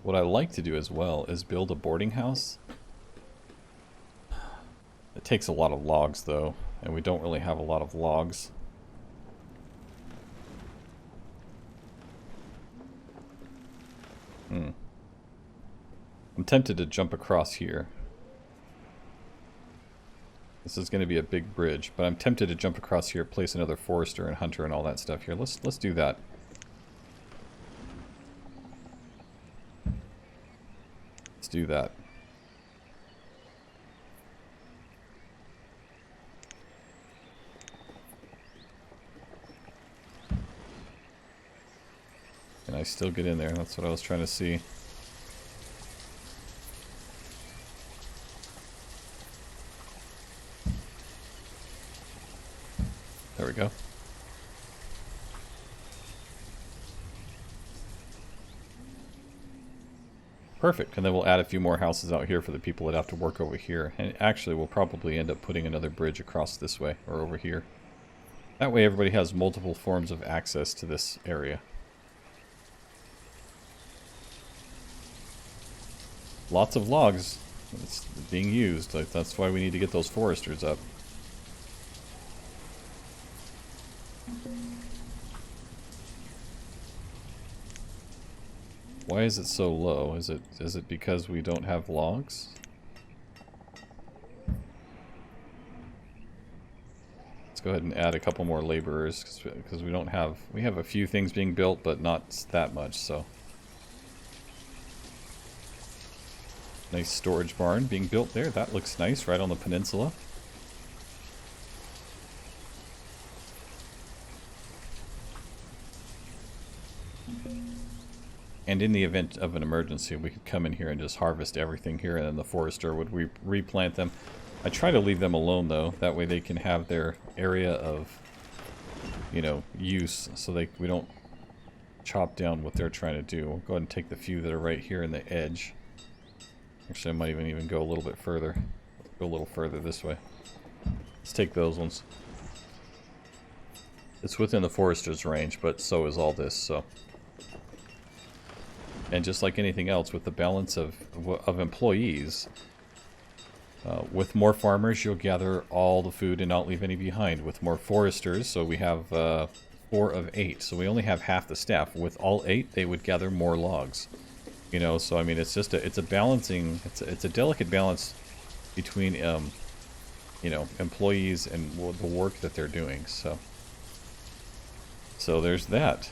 What I like to do as well is build a boarding house. It takes a lot of logs, though, and we don't really have a lot of logs. I'm tempted to jump across here. This is going to be a big bridge, but I'm tempted to jump across here, place another forester and hunter and all that stuff here. Let's do that. Let's do that. Can I still get in there? That's what I was trying to see. There we go. Perfect, and then we'll add a few more houses out here for the people that have to work over here. And actually, we'll probably end up putting another bridge across this way, or over here. That way everybody has multiple forms of access to this area. Lots of logs. It's being used. Like, that's why we need to get those foresters up. Why is it so low? Is it because we don't have logs? Let's go ahead and add a couple more laborers because we have a few things being built, but not that much, so. Nice storage barn being built there. That looks nice right on the peninsula. And in the event of an emergency, we could come in here and just harvest everything here, and then the forester would replant them. I try to leave them alone, though. That way they can have their area of, you know, use, so we don't chop down what they're trying to do. We'll go ahead and take the few that are right here in the edge. Actually, I might even go a little bit further. Go a little further this way. Let's take those ones. It's within the forester's range, but so is all this, so... And just like anything else, with the balance of employees, With more farmers, you'll gather all the food and not leave any behind. With more foresters, so we have 4 of 8, so we only have half the staff. With all 8, they would gather more logs. You know, so I mean, it's just it's a balancing, it's a delicate balance between you know, employees and the work that they're doing. So there's that.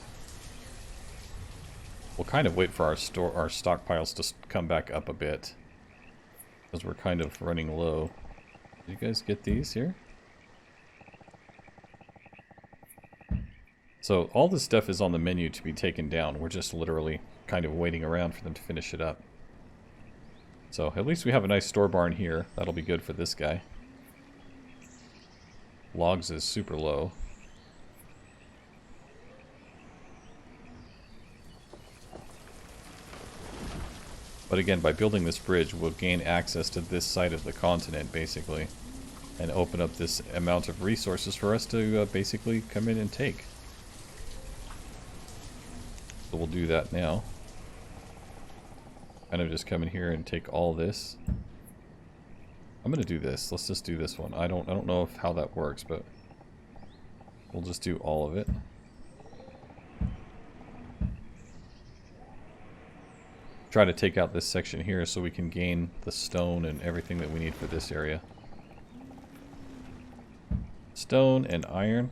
We'll kind of wait for our stockpiles to come back up a bit, because we're kind of running low. Did you guys get these here? So all this stuff is on the menu to be taken down. We're just literally kind of waiting around for them to finish it up. So at least we have a nice store barn here. That'll be good for this guy. Logs is super low. But again, by building this bridge, we'll gain access to this side of the continent, basically. And open up this amount of resources for us to basically come in and take. So we'll do that now. Kind of just come in here and take all this. I'm gonna do this. Let's just do this one. I don't know how that works, but we'll just do all of it. Try to take out this section here so we can gain the stone and everything that we need for this area. Stone and iron.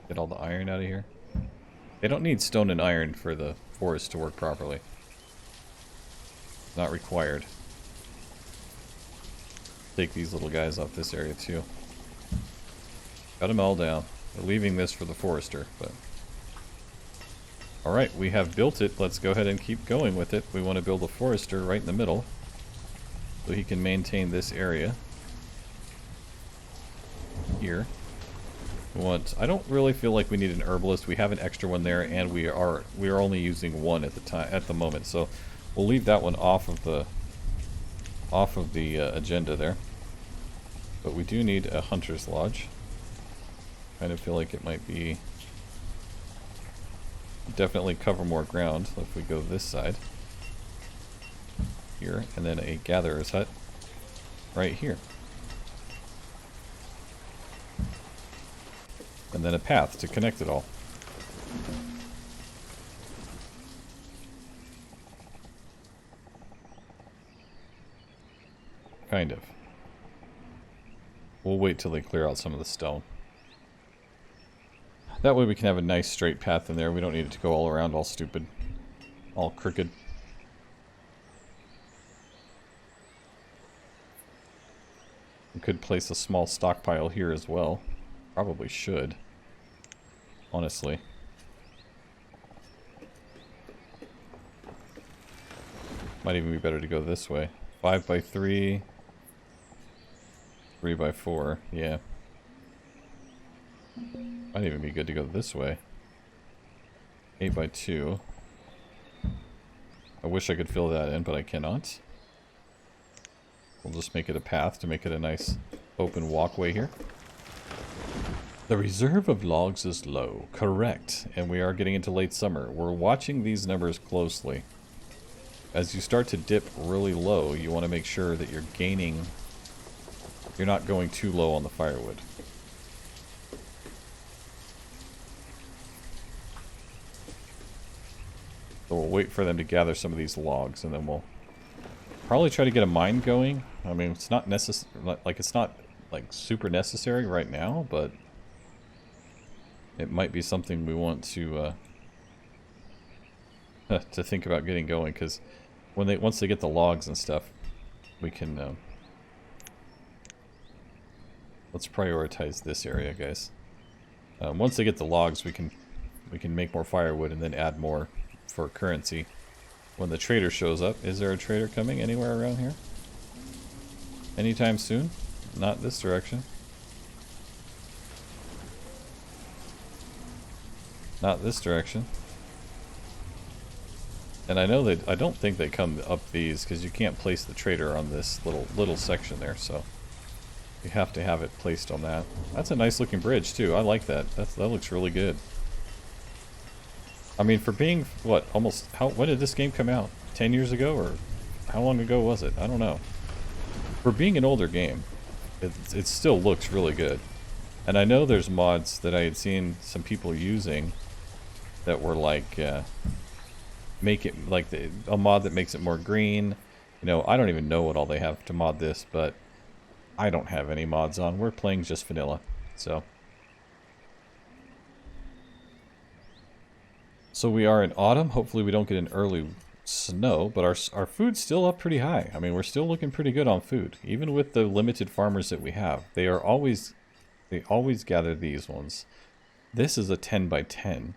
Get all the iron out of here. They don't need stone and iron for the forest to work properly. Not required. Take these little guys off this area too. Cut them all down. We're leaving this for the forester, but... Alright, we have built it. Let's go ahead and keep going with it. We want to build a forester right in the middle, so he can maintain this area. Here. I don't really feel like we need an herbalist. We have an extra one there, and we are only using one at the moment. So we'll leave that one off of the agenda there. But we do need a hunter's lodge. Kind of feel like it might be definitely cover more ground if we go this side here, and then a gatherer's hut right here. And then a path to connect it all. Kind of. We'll wait till they clear out some of the stone. That way we can have a nice straight path in there. We don't need it to go all around all stupid. All crooked. We could place a small stockpile here as well. Probably should. Honestly. Might even be better to go this way. 5 by 3. 3 by 4. Yeah. Might even be good to go this way. 8 by 2. I wish I could fill that in, but I cannot. We'll just make it a path to make it a nice open walkway here. The reserve of logs is low. Correct. And we are getting into late summer. We're watching these numbers closely. As you start to dip really low, you want to make sure that you're not going too low on the firewood. So we'll wait for them to gather some of these logs, and then we'll probably try to get a mine going. I mean, it's not it's not like super necessary right now, but it might be something we want to think about getting going, because once they get the logs and stuff, we can let's prioritize this area, guys. Once they get the logs, we can make more firewood and then add more for currency when the trader shows up. Is there a trader coming anywhere around here? Anytime soon? Not this direction. Not this direction. And I know I don't think they come up these, because you can't place the trader on this little section there, so you have to have it placed on that. That's a nice looking bridge too. I like that. That looks really good. I mean, for being what, when did this game come out? 10 years ago, or how long ago was it? I don't know. For being an older game, it still looks really good. And I know there's mods that I had seen some people using that were like, make it like a mod that makes it more green. You know, I don't even know what all they have to mod this, but I don't have any mods on. We're playing just vanilla, so. So we are in autumn. Hopefully we don't get an early snow, but our food's still up pretty high. I mean, we're still looking pretty good on food, even with the limited farmers that we have. They always gather these ones. This is a 10 by 10,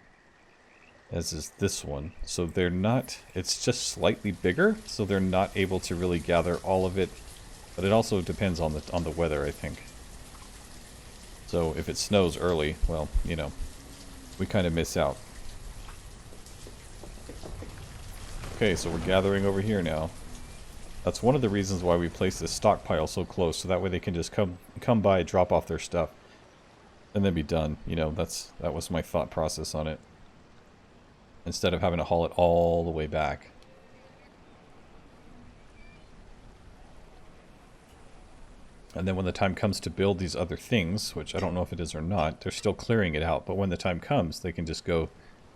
as is this one. So they're not, it's just slightly bigger, so they're not able to really gather all of it. But it also depends on the weather, I think. So if it snows early, well, you know, we kind of miss out. Okay, so we're gathering over here now. That's one of the reasons why we place this stockpile so close, so that way they can just come by, drop off their stuff, and then be done. You know, that was my thought process on it. Instead of having to haul it all the way back. And then when the time comes to build these other things, which I don't know if it is or not, they're still clearing it out. But when the time comes, they can just go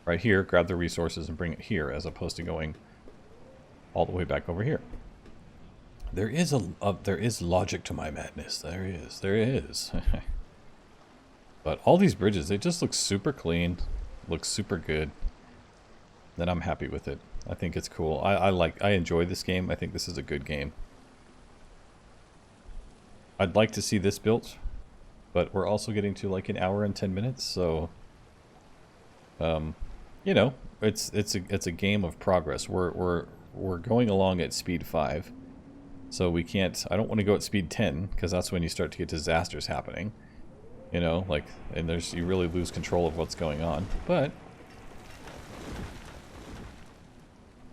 right here, grab the resources, and bring it here, as opposed to going all the way back over here. There is there is logic to my madness. There is. But all these bridges, they just look super clean, look super good. Then I'm happy with it. I think it's cool. I enjoy this game. I think this is a good game. I'd like to see this built, but we're also getting to like an hour and 10 minutes, so you know, it's a game of progress. We're going along at speed 5. So we can't, I don't want to go at speed 10, because that's when you start to get disasters happening. You know, like, and you really lose control of what's going on. But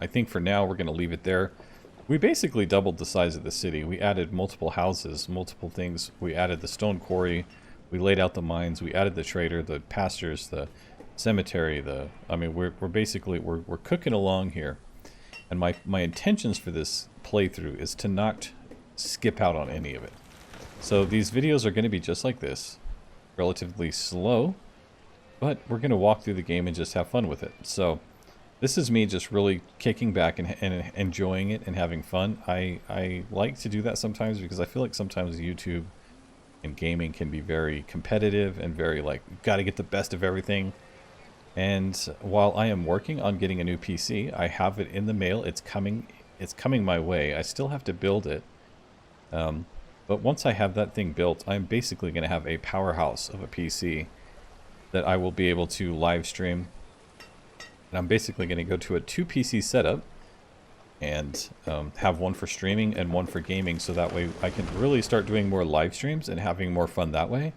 I think for now we're going to leave it there. We basically doubled the size of the city. We added multiple houses, multiple things. We added the stone quarry. We laid out the mines. We added the trader, the pastures, the cemetery. I mean, we're basically cooking along here. And my intentions for this playthrough is to not skip out on any of it. So these videos are going to be just like this, relatively slow, but we're going to walk through the game and just have fun with it. So this is me just really kicking back and enjoying it and having fun. I like to do that sometimes because I feel like sometimes YouTube and gaming can be very competitive and very like, got to get the best of everything. And while I am working on getting a new PC, I have it in the mail. It's coming my way. I still have to build it. But once I have that thing built, I'm basically going to have a powerhouse of a PC that I will be able to live stream. And I'm basically going to go to a 2 PC setup and have one for streaming and one for gaming, so that way I can really start doing more live streams and having more fun that way.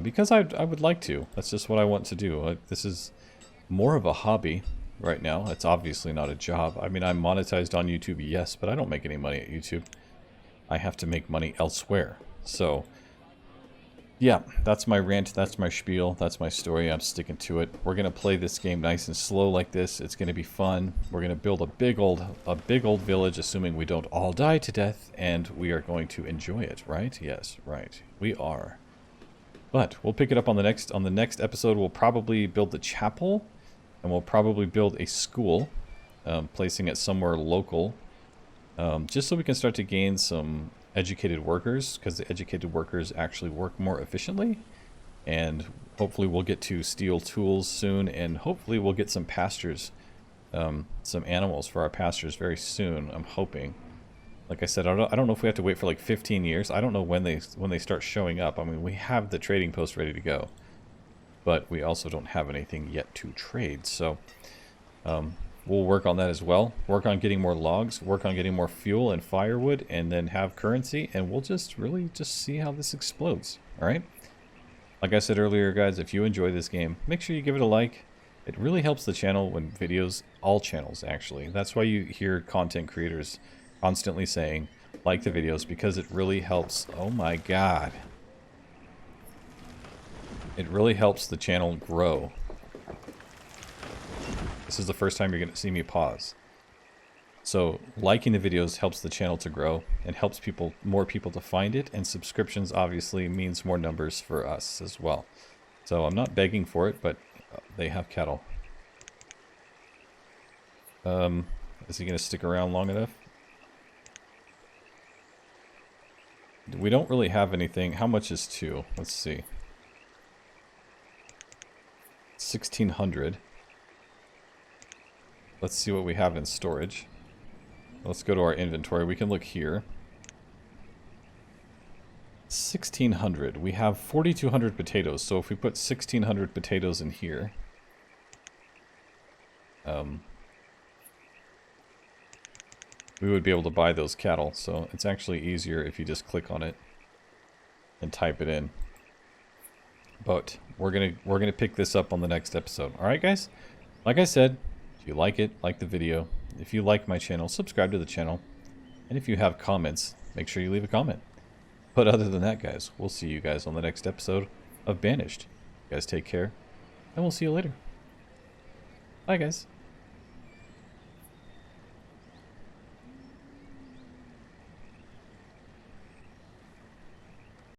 Because I would like to. That's just what I want to do. This is more of a hobby right now. It's obviously not a job. I mean, I'm monetized on YouTube, yes, but I don't make any money at YouTube. I have to make money elsewhere. So, yeah, that's my rant, that's my spiel, that's my story. I'm sticking to it. We're going to play this game nice and slow like this. It's going to be fun. We're going to build a big old village, assuming we don't all die to death, and we are going to enjoy it, right? Yes, right. We are. But we'll pick it up on the next episode. We'll probably build the chapel, and we'll probably build a school, placing it somewhere local, just so we can start to gain some educated workers, because the educated workers actually work more efficiently. And hopefully we'll get to steel tools soon, and hopefully we'll get some pastures, some animals for our pastures very soon, I'm hoping. Like I said, I don't know if we have to wait for like 15 years. I don't know when they start showing up. I mean, we have the trading post ready to go, but we also don't have anything yet to trade. So we'll work on that as well. Work on getting more logs, work on getting more fuel and firewood, and then have currency, and we'll just really just see how this explodes. All right? Like I said earlier, guys, if you enjoy this game, make sure you give it a like. It really helps the channel when videos, all channels actually. That's why you hear content creators constantly saying, like the videos, because it really helps. Oh my god. It really helps the channel grow. This is the first time you're going to see me pause. So liking the videos helps the channel to grow and helps more people to find it, and subscriptions obviously means more numbers for us as well. So I'm not begging for it, but they have cattle. Is he going to stick around long enough? We don't really have anything. How much is 2? Let's see. 1,600. Let's see what we have in storage. Let's go to our inventory. We can look here. 1,600. We have 4,200 potatoes. So if we put 1,600 potatoes in here, we would be able to buy those cattle. So it's actually easier if you just click on it and type it in. But we're gonna pick this up on the next episode. All right, guys. Like I said, if you like it, like the video. If you like my channel, subscribe to the channel. And if you have comments, make sure you leave a comment. But other than that, guys, we'll see you guys on the next episode of Banished. You guys take care, and we'll see you later. Bye, guys.